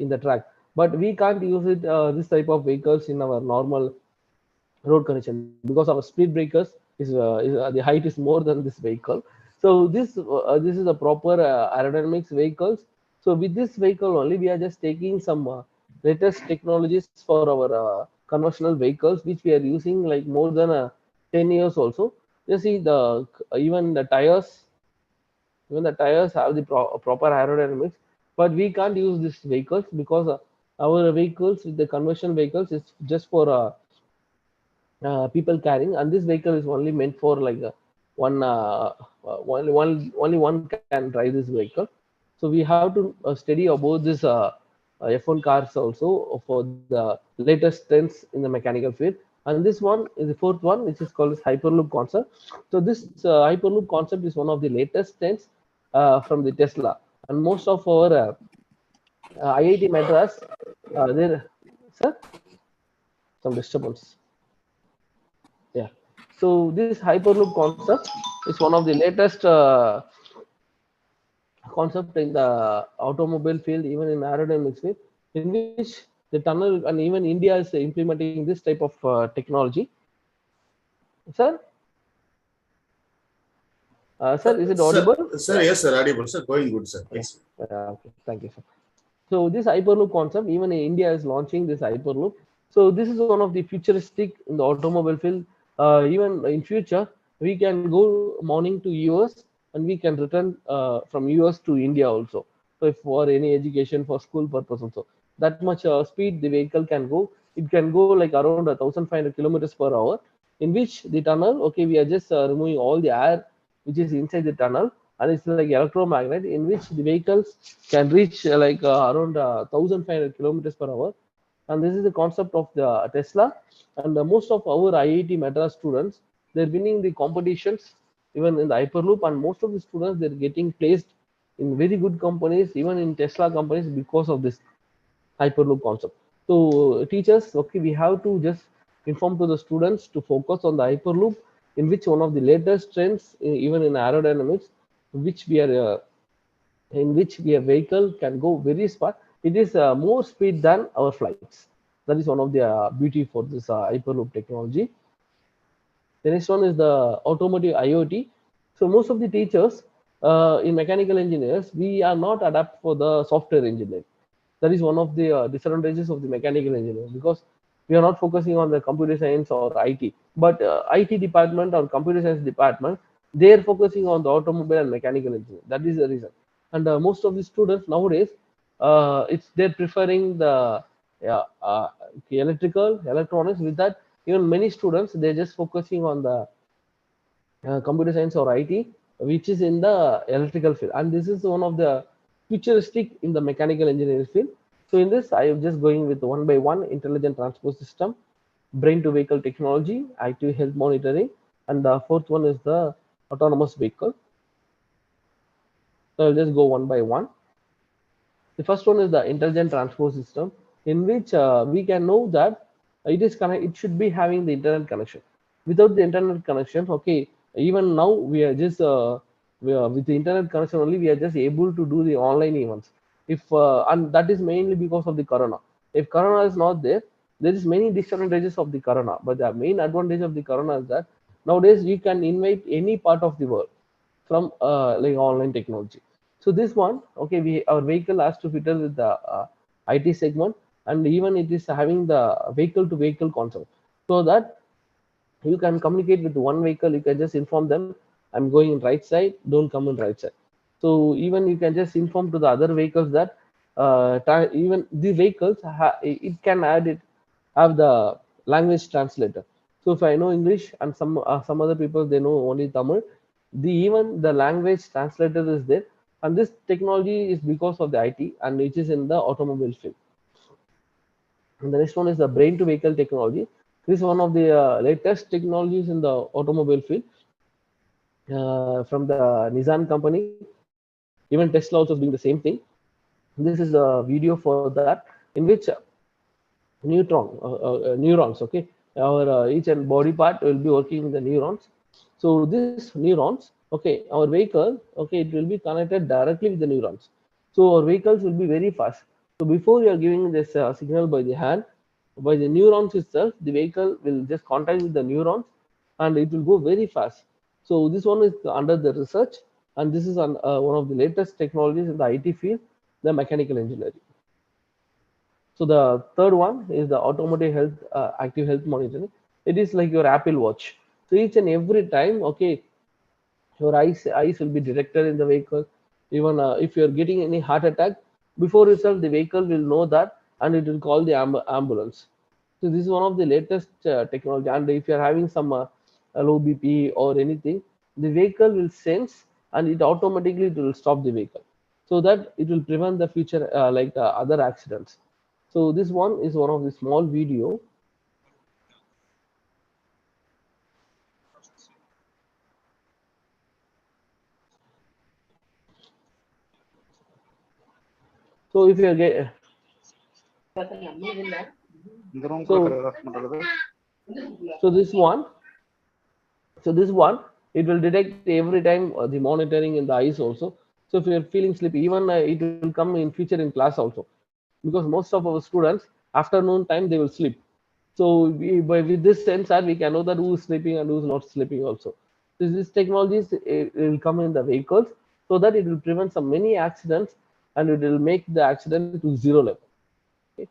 the track, but we can't use it this type of vehicles in our normal road condition because our speed breakers is the height is more than this vehicle. So this is a proper aerodynamics vehicles. So with this vehicle only, we are just taking some latest technologies for our conventional vehicles, which we are using like more than 10 years also. You see the even the tires, even the tires have the proper aerodynamics, but we can't use these vehicles because our vehicles, the conversion vehicles, is just for people carrying, and this vehicle is only meant for like only one can drive this vehicle. So we have to study about this F1 cars also for the latest trends in the mechanical field. And this one is the fourth one, which is called as hyperloop concept. So this hyperloop concept is one of the latest trends from the Tesla, and most of our IIT Madras there, sir, some disturbance. Yeah. So this hyperloop concept is one of the latest concept in the automobile field, even in aerodynamics field, in which the tunnel, and even India is implementing this type of technology. Sir, sir, is it audible? Sir, yes, sir, audible, sir. Going good, sir. Yeah. Yes. Okay. Thank you, sir. So this hyperloop concept, even in India is launching this hyperloop. So this is one of the futuristic in the automobile field. Even in future, we can go morning to US and we can return from US to India also. So if for any education for school purpose also, that much speed the vehicle can go. It can go like around 1,500 kilometers per hour. In which the tunnel, okay, we are just removing all the air which is inside the tunnel, and it's like electromagnet in which the vehicles can reach around 1,500 kilometers per hour. And this is the concept of the Tesla. And most of our IIT Madras students, they're winning the competitions even in the hyperloop, and most of the students, they're getting placed in very good companies, even in Tesla companies, because of this hyperloop concept. So teachers, okay, we have to just inform to the students to focus on the hyperloop, in which one of the latest trends, even in aerodynamics, which we are in which a vehicle can go very fast. It is more speed than our flights. That is one of the beauty for this hyperloop technology. The next one is the automotive IoT. So most of the teachers in mechanical engineers, we are not adapt for the software engineering. That is one of the disadvantages of the mechanical engineering, because we are not focusing on the computer science or IT. But IT department or computer science department, they are focusing on the automobile and mechanical engineering. That is the reason. And most of the students nowadays, they're preferring the electrical electronics. With that, even many students, they're just focusing on the computer science or IT. which is in the electrical field, and this is one of the futuristic in the mechanical engineering field. So in this, I am just going with one by one: intelligent transport system, brain to vehicle technology, active health monitoring, and the fourth one is the autonomous vehicle. So I'll just go one by one. The first one is the intelligent transport system, in which we can know that it is connect. It should be having the internet connection. Without the internet connection, okay, even now we are just with the internet connection only, we are just able to do the online events. If and that is mainly because of the corona. If corona is not there, there is many disadvantages of the corona. But the main advantage of the corona is that nowadays you can invite any part of the world from like online technology. So this one, okay, we our vehicle has to fit with the IT segment, and even it is having the vehicle to vehicle concept, so that you can communicate with one vehicle. You can just inform them, I'm going in right side, don't come in right side. So even you can just inform to the other vehicles that even the vehicles it can add it have the language translator. So if I know English and some other people they know only Tamil, the even the language translator is there, and this technology is because of the IT and it is in the automobile field. And the next one is the brain to vehicle technology. This is one of the latest technologies in the automobile field from the Nissan company. Even Tesla also is doing the same thing. This is a video for that, in which neurons, okay, our each and body part will be working with the neurons. So this neurons, okay, our vehicle, okay, it will be connected directly with the neurons. So our vehicles will be very fast. So before you are giving this signal by the hand, by the neurons itself, the vehicle will just contact with the neurons, and it will go very fast. So this one is under the research, and this is one of the latest technologies in the IT field, the mechanical engineering. So the third one is the automotive health, active health monitoring. It is like your Apple Watch. So each and every time, okay, your eyes will be detected in the vehicle. Even if you are getting any heart attack, before itself the vehicle will know that, and it will call the ambulance. So this is one of the latest technology. And if you are having some low BP or anything, the vehicle will sense, and it automatically it will stop the vehicle, so that it will prevent the future other accidents. So this one is one of the small video. So if you get so so this one so this one, it will detect every time the monitoring in the eyes also. So if you're feeling sleepy, even it will come in future in class also, because most of our students afternoon time they will sleep. So with this sensor we can know that who is sleeping and who is not sleeping also. This technologies will come in the vehicles, so that it will prevent some many accidents, and it will make the accident to zero level. Okay.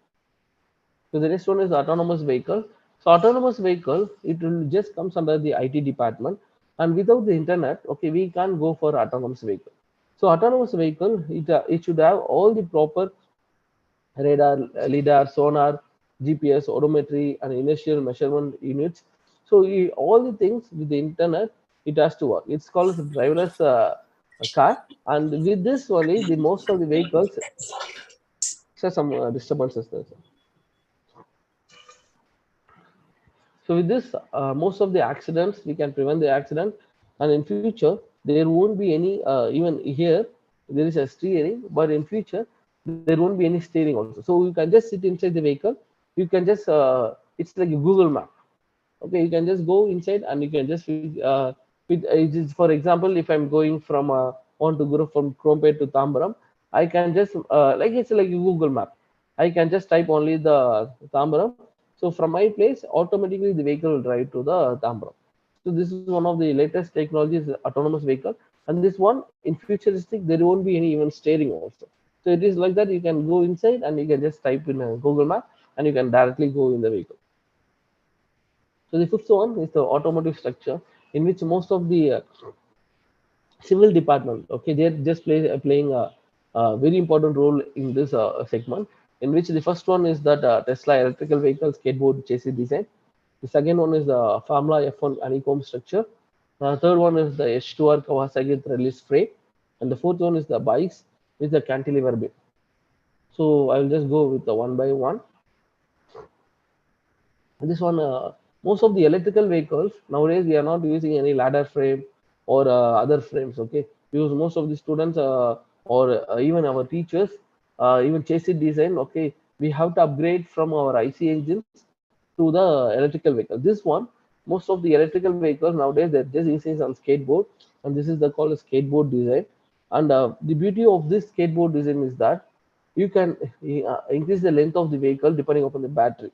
So the next one is autonomous vehicle. So autonomous vehicle, it will just comes under the IT department, and without the internet, okay, we can't go for autonomous vehicle. So autonomous vehicle, it should have all the proper radar, lidar, sonar, GPS, odometry, and inertial measurement units. So all the things with the internet, it has to work. It's called a driverless car, and with this only, the most of the vehicles, so some disturbances there. So with this, most of the accidents, we can prevent the accident, and in future there won't be any. Even here, there is a steering, but in future there won't be any steering also. So you can just sit inside the vehicle. You can just it's like a Google Map. Okay, you can just go inside and you can just for example, if I'm going from want to go from Krompet to Tambaram, I can just like it's like a Google Map. I can just type only the Tambaram. So from my place, automatically the vehicle will drive to the Tambaram. So this is one of the latest technologies, autonomous vehicle. And this one in futuristic, there won't be any even steering also. So it is like that. You can go inside and you can just type in a Google Map, and you can directly go in the vehicle. So the fifth one is the automotive structure, in which most of the civil department, okay, they're just playing a very important role in this segment, in which the first one is that Tesla electrical vehicle skateboard chassis design. The second one is the Formula F1 honeycomb structure. Third one is the H2R Kawasaki release frame, and the fourth one is the bikes with the cantilever beam. So I will just go with the one by one. This one, most of the electrical vehicles nowadays we are not using any ladder frame or other frames. Okay, because most of the students or even our teachers, even chassis design. Okay, we have to upgrade from our IC engines to the electrical vehicle. This one, most of the electrical vehicles nowadays they're just using some skateboard, and this is the called a skateboard design. And the beauty of this skateboard design is that you can increase the length of the vehicle depending upon the battery.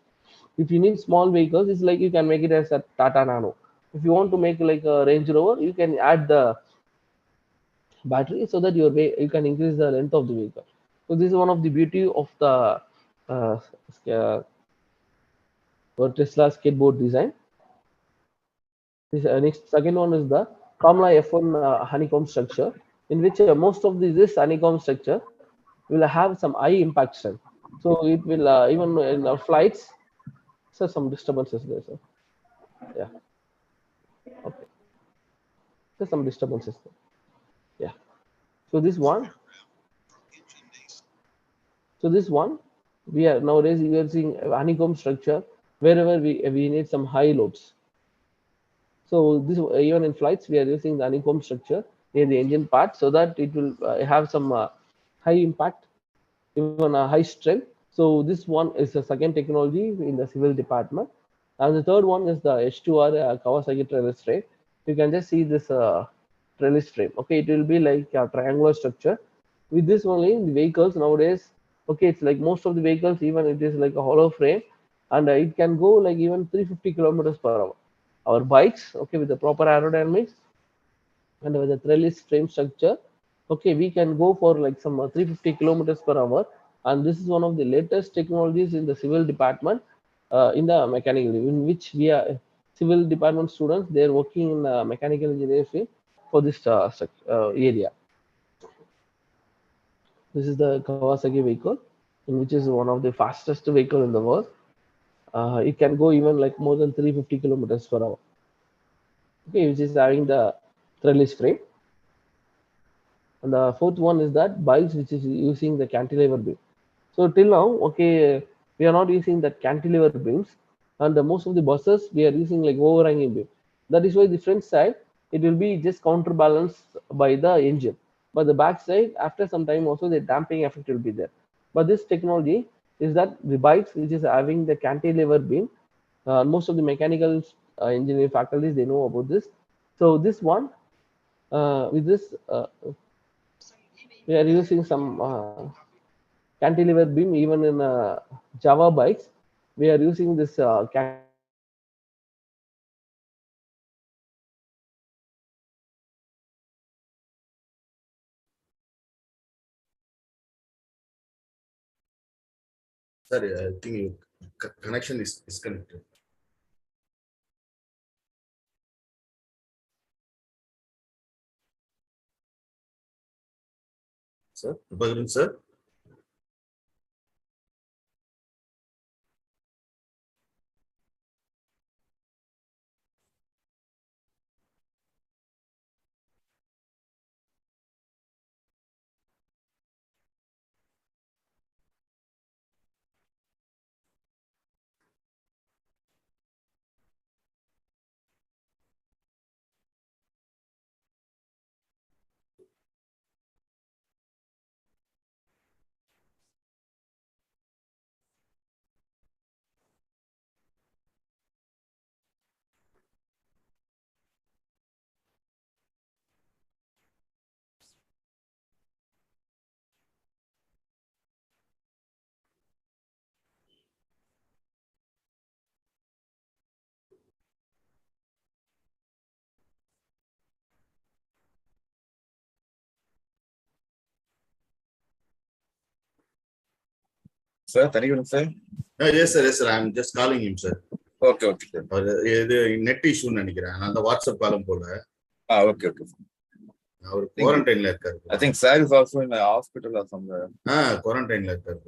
If you need small vehicles, it's like you can make it as a Tata Nano. If you want to make like a Range Rover, you can add the battery so that you can increase the length of the vehicle. So this is one of the beauty of the uh, Tesla skateboard design. This next second one is the Kamla F1 honeycomb structure, in which most of this honeycomb structure will have some high impact strength. So it will even in flights. So some disturbances there. So yeah, okay. There's some disturbances there. Yeah. So this one. So this one, we are nowadays we are seeing honeycomb structure wherever we need some high loads. So this even in flights we are using the honeycomb structure near the engine part so that it will have some high impact, even a high strength. So this one is the second technology in the civil department, and the third one is the H2R Kawasaki trellis frame. You can just see this trellis frame. Okay, it will be like a triangular structure. With this only, the vehicles nowadays, okay, it's like most of the vehicles, even it is like a hollow frame, and it can go like even 350 kilometers per hour. Our bikes, okay, with the proper aerodynamics and with the trellis frame structure, okay, we can go for like some 350 kilometers per hour. And this is one of the latest technologies in the civil department, in the mechanical, in which we are civil department students, they are working in mechanical engineering field for this area. This is the Kawasaki vehicle, in which is one of the fastest vehicle in the world. It can go even like more than 350 kilometers per hour. Okay, which is having the trellis frame. And the fourth one is that bikes which is using the cantilever beam. So till now, okay, we are not using that cantilever beams, and most of the buses we are using like overhanging beam. That is why the front side it will be just counterbalanced by the engine, but the back side after some time also the damping effect will be there. But this technology is that the bikes which is having the cantilever beam, most of the mechanical engineering faculties they know about this. So this one with this we are using some cantilever beam even in Java bikes. We are using this Sorry, I think connection is disconnected. Sir, Prabhakaran sir. Sir, Tanigaran sir. Yes, sir. Yes, sir. I'm just calling him, sir. Okay, okay. இது net இஷ்யூன்னு நினைக்கிறேன். அந்த WhatsApp காலம் போல. Okay, okay. அவர் குவாரண்டைன்ல இருக்காரு. I think sir is also in a hospital or somewhere. குவாரண்டைன்ல இருக்காரு.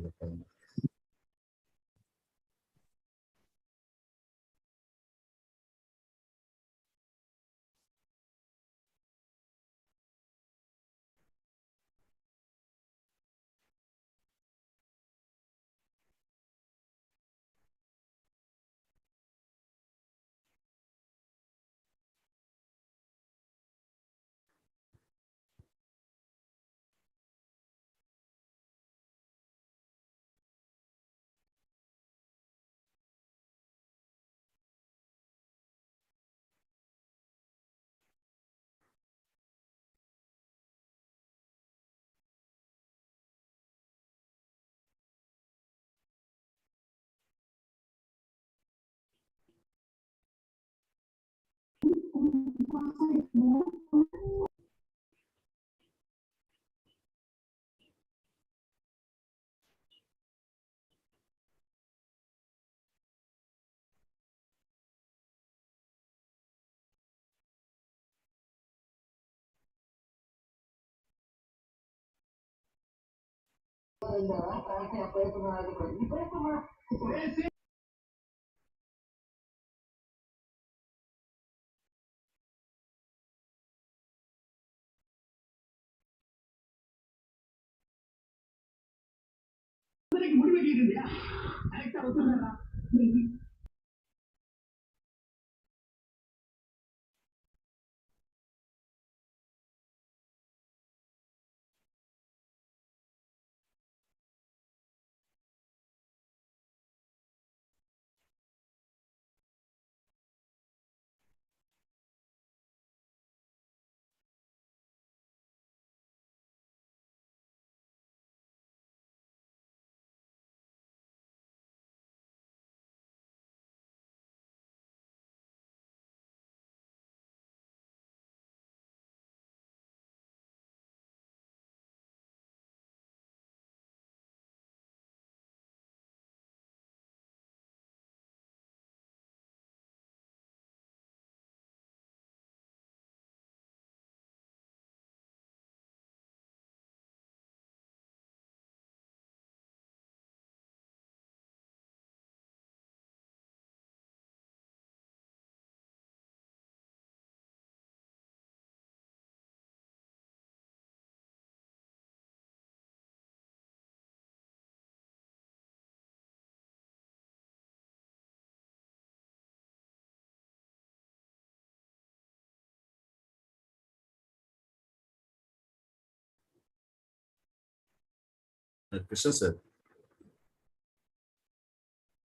Krishna sir.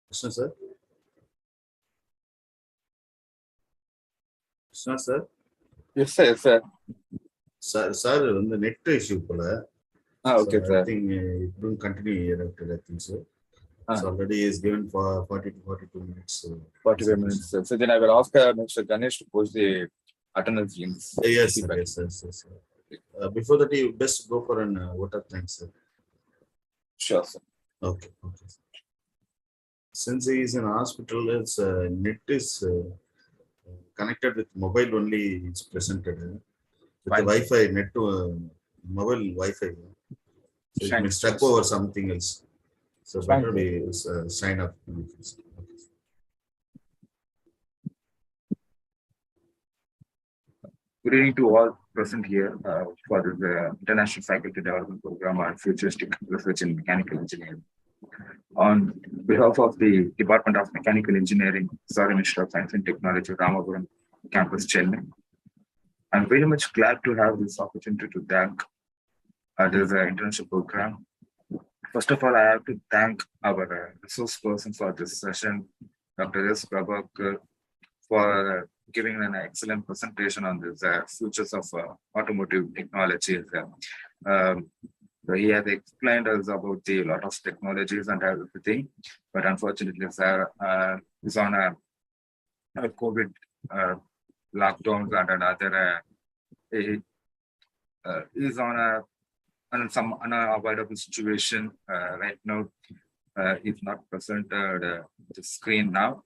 Krishna sir. Krishna sir. Yes, sir. Yes, sir. Sir, the net issue போல. Okay, so sir. I think it will continue here after that thing, sir. Ah. So already is given for 40 to 42 minutes. So 45 minutes, sir. So then I will ask Mr. Ganesh to post the attendance links. yes, sir. Yes, sir. Yes, sir. Before that, you best go for an vote of thanks, sir. Sure, sir. Okay. Okay. Since he is in hospital, its net is connected with mobile only. It's presented with Fine. the Wi-Fi net to mobile Wi-Fi. So it Fine. may stuck over something else. So Fine, better sir. we sign up. Okay. Good evening to all present here for the International Faculty Development Program on Futuristic Research in Mechanical Engineering. On behalf of the Department of Mechanical Engineering, Sorry, Minister of Science and Technology, Ramapuram Campus, Chennai, I'm very much glad to have this opportunity to thank this internship program. First of all, I have to thank our resource person for this session, Dr. S. Prabhakar, for giving an excellent presentation on this futures of automotive technology. He has explained us about the lot of technologies and everything, but unfortunately, sir, is on a COVID lockdowns and another is on some unavoidable situation right now. If not presented the screen now.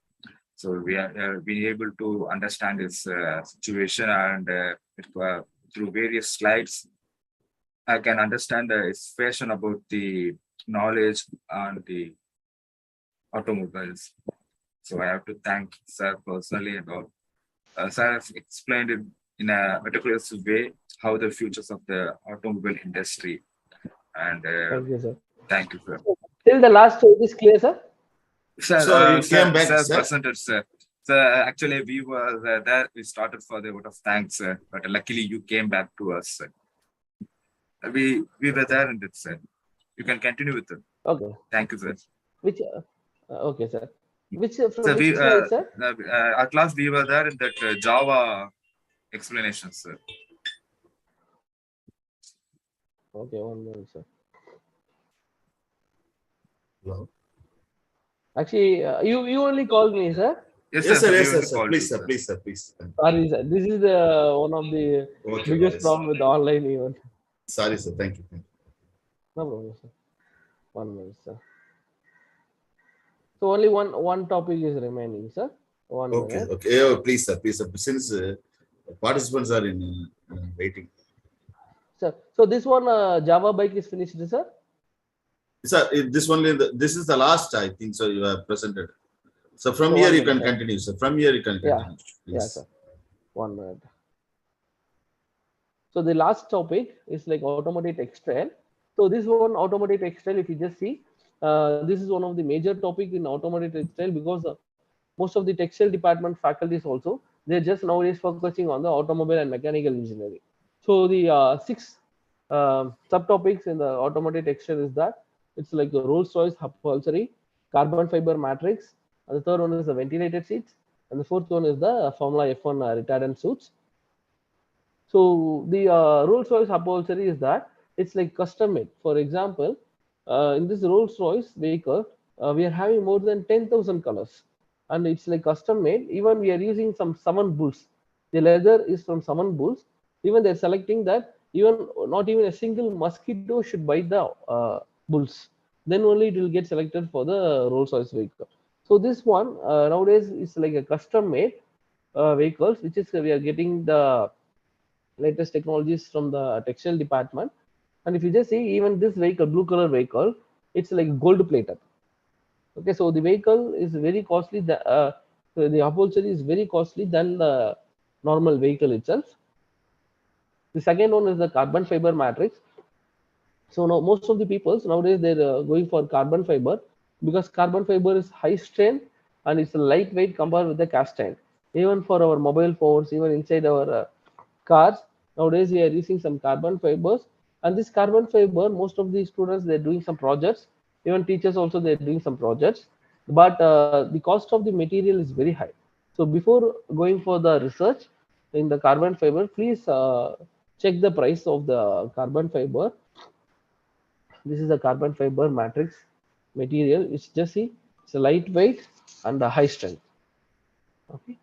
So we are being able to understand this situation, and through various slides, I can understand his passion about the knowledge on the automobiles. So I have to thank sir personally and all. Sir has explained it in a meticulous way how the futures of the automobile industry. And Thank you, sir. thank you, sir. Till the last page is clear, sir. Sir, So you came back, sir, sir? presented, sir. So actually, we were there. We started for the vote of thanks, sir. But luckily, you came back to us, sir. We were there in it, sir. You can continue with it. Okay. Thank you, sir. Which okay, sir. Which from So which slide, sir? At last we were there in that Java explanation, sir. Okay, 1 minute, sir. Hello. Actually, you only called me, sir. Yes, sir. Yes, we sir. called Please, you, sir. Please, sir. Please. Sorry, sir. This is the one of the Okay, biggest yes. problem with the online event. Sorry, sir. Thank you. No problem, sir. 1 minute, sir. So only one topic is remaining, sir. One Okay. minute. Okay. Oh, please, sir. Please, sir. Since participants are in waiting. Sir, so this one Java bike is finished, sir. Sir, this is the last, I think, so you have presented. So from So here one you can minute, sir. continue, sir. From here you can Yeah, continue. yeah, Please. sir. 1 minute. So the last topic is like automotive textile. So this one automotive textile, if you just see, this is one of the major topic in automotive textile because most of the textile department faculties also, they're just nowadays focusing on the automobile and mechanical engineering. So the six subtopics in the automotive textile is that it's like the Rolls-Royce upholstery, carbon fiber matrix, and the third one is the ventilated seats, and the fourth one is the Formula F1 retardant suits. So the Rolls-Royce upholstery is that it's like custom made. For example, in this Rolls-Royce vehicle, we are having more than 10,000 colors, and it's like custom made. Even we are using some Saman bulls. The leather is from Saman bulls. Even they're selecting that even not even a single mosquito should bite the bulls. Then only it will get selected for the Rolls-Royce vehicle. So this one nowadays is like a custom made vehicles, which is we are getting the latest technologies from the textile department. And if you just see even this vehicle, blue color vehicle, it's like gold plated. Okay, so the vehicle is very costly. The upholstery is very costly than the normal vehicle itself. The second one is the carbon fiber matrix. So now most of the peoples nowadays they're going for carbon fiber because carbon fiber is high strength and it's lightweight compared with the cast iron. Even for our mobile phones, even inside our cars, nowadays we are using some carbon fibers. And this carbon fiber, most of the students they're doing some projects. Even teachers also they're doing some projects. But the cost of the material is very high. So before going for the research in the carbon fiber, please check the price of the carbon fiber. This is a carbon fiber matrix material. It's just see, it's a lightweight and a high strength. Okay.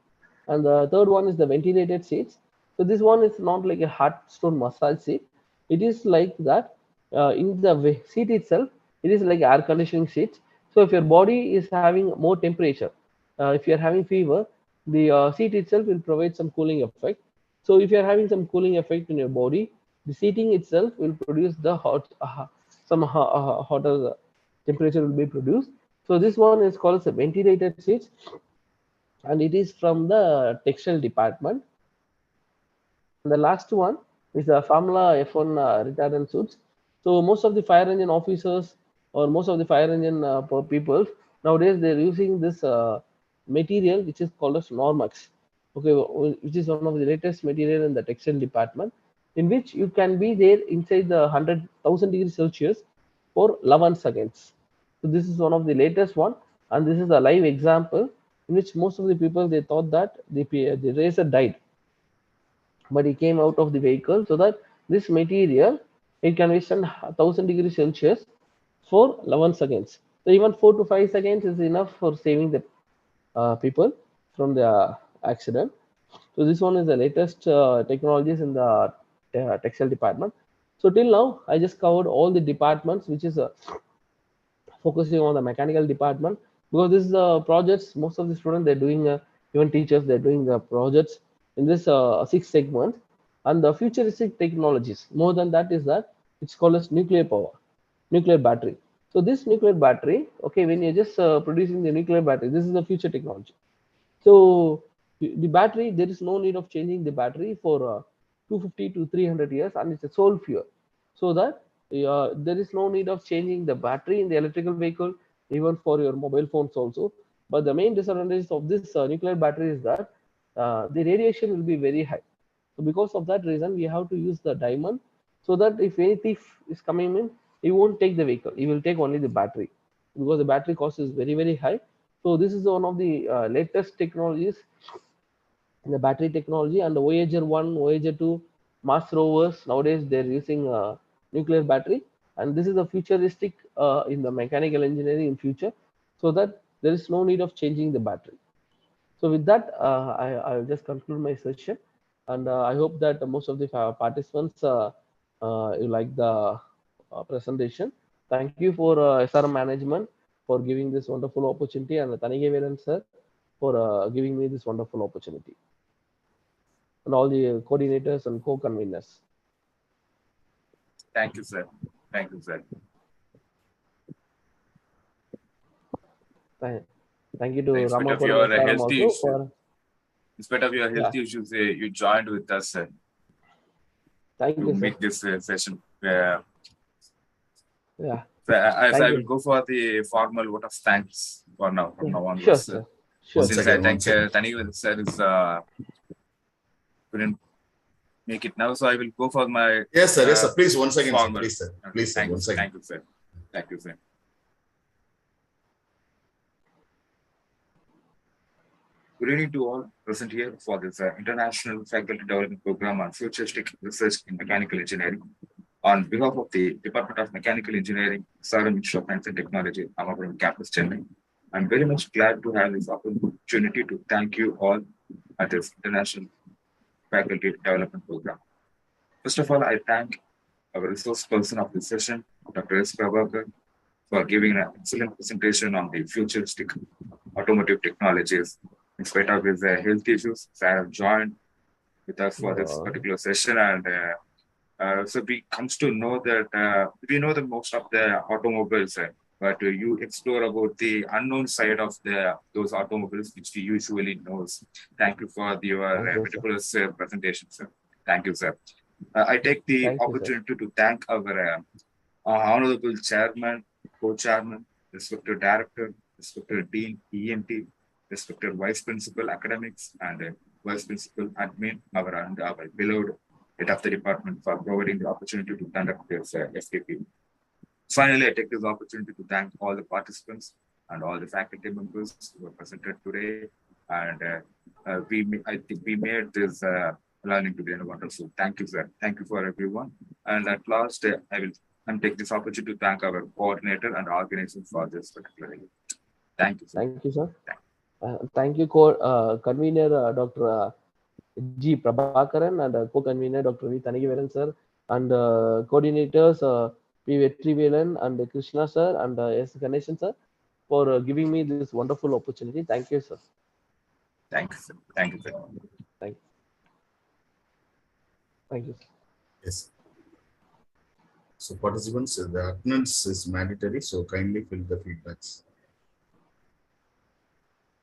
And the third one is the ventilated seats. So this one is not like a hot stone massage seat. It is like that in the seat itself, it is like air conditioning seats. So if your body is having more temperature, if you're having fever, the seat itself will provide some cooling effect. So if you're having some cooling effect in your body, the seating itself will produce the hotter temperature will be produced. So this one is called as a ventilated seats, and it is from the textile department. And the last one is the Formula F1 retardant suits. So most of the fire engine officers or most of the fire engine people nowadays they're using this material which is called as Normax. Okay, which is one of the latest material in the textile department, in which you can be there inside the 100,000 degrees Celsius for 11 seconds. So this is one of the latest one, and this is a live example in which most of the people they thought that the racer died, but he came out of the vehicle. So that this material it can withstand 1000 degrees Celsius for 11 seconds. So even 4 to 5 seconds is enough for saving the people from the accident. So this one is the latest technologies in the textile department. So till now I just covered all the departments which is focusing on the mechanical department, because this is the projects most of the students they're doing, even teachers they're doing the projects in this 6 segments. And the futuristic technologies more than that is that it's called as nuclear power, nuclear battery. So this nuclear battery, okay, when you're just producing the nuclear battery, this is the future technology. So the battery, there is no need of changing the battery for 250 to 300 years, and it's a sole fuel. So that there is no need of changing the battery in the electrical vehicle, even for your mobile phones also. But the main disadvantage of this nuclear battery is that the radiation will be very high. So because of that reason, we have to use the diamond, so that if any thief is coming in, he won't take the vehicle. He will take only the battery, because the battery cost is very, very high. So this is one of the latest technologies in the battery technology. And the Voyager 1, Voyager 2, Mars rovers, nowadays they're using nuclear battery. And this is the futuristic in the mechanical engineering in future, so that there is no need of changing the battery. So with that, I'll just conclude my session. And I hope that most of the participants you like the presentation. Thank you for SRM management for giving this wonderful opportunity, and Tanigeveran sir for giving me this wonderful opportunity, and all the coordinators and co-conveners. Thank you, sir. Thank you, sir. Thank you to In spite of your Ramapuram health also issues, for. in spite of your health issues, you joined with us Thank to you, sir. make this session. Yeah. As Thank I will you. go for the formal vote of thanks for now, from now Sure, onwards. sir. Sure. One Since second, I think one second. Tanivel sir is couldn't make it now, so I will go for my Yes, sir. Yes, sir. Please, one second, sir. formal. Please, sir. Okay, Please, sir. thank you, One sir. second. Thank you, sir. Thank you, sir. Good evening to all present here for this International Faculty Development Program on Futuristic Research in Mechanical Engineering. On behalf of the Department of Mechanical Engineering, Saram Institute of Science and Technology, Ramapuram campus, Chennai, I'm very much glad to have this opportunity to thank you all at this International Faculty Development Program. First of all, I thank our resource person of this session, Dr. S. Prabhakar, for giving an excellent presentation on the futuristic automotive technologies. In spite of his health issues, Sarah joined with us for this particular session, and so we comes to know that we know that most of the automobiles, but you explore about the unknown side of those automobiles which we usually knows. Thank you for your meticulous presentation, sir. Thank you, sir. I take the opportunity to thank our honorable chairman, co-chairman, respected director, respected dean, EMT, respected vice principal academics, and vice principal admin, our beloved head of the department, for providing the opportunity to conduct this FDP. Finally, I take this opportunity to thank all the participants and all the faculty members who were presented today. And I think we made this learning today wonderful. Thank you, sir. Thank you for everyone. And at last, I will take this opportunity to thank our coordinator and organizer for this particular event. Thank you, sir. Thank you, sir. Thank you, convener Dr. G. Prabhakaran and co-convener Dr. V. Thanigavelan sir, and coordinators P. Vetrivelan and Krishna sir and S. Ganeshan sir for giving me this wonderful opportunity. Thank you, sir. Thank you, sir. Thank you, sir. Thank you. Thank you, sir. Yes. So participants, the attendance is mandatory, so kindly fill the feedbacks.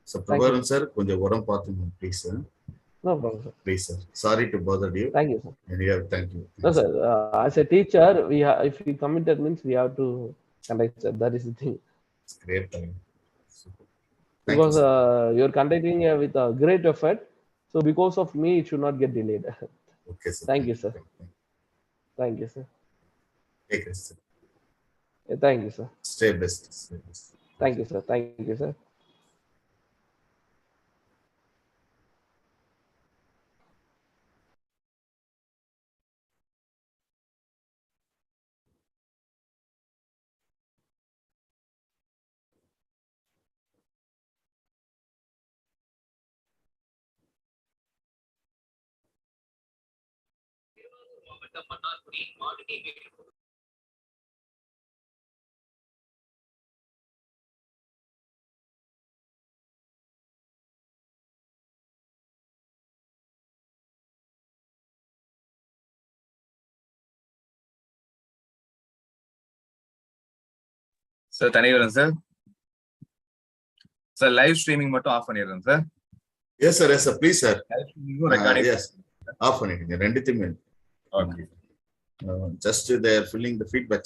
So Prabhakaran sir, konja varam paathuங்க, please, sir. No problem, sir. Please, sir. Sorry to bother you. Thank you, sir. And you have, thank you. No, sir. As a teacher, if we committed means we have to conduct, sir. That is the thing. It's great time. Because you're conducting with a great effort, so because of me, it should not get delayed. Okay, sir. Thank you, sir. Thank you, sir. Take it, sir. Thank you, sir. Stay blessed. Stay blessed. Thank you, sir. Thank you, sir. Sir, Thanigavelan sir. Sir, live streaming மட்டும் of பண்ணிடுறேன் sir. Yes, sir. Yes, sir. Please, sir. Live streaming recording. Yes. Off பண்ணிடுங்க ரெண்டுத்தையுமே. Okay. Just they are filling the feedbacks.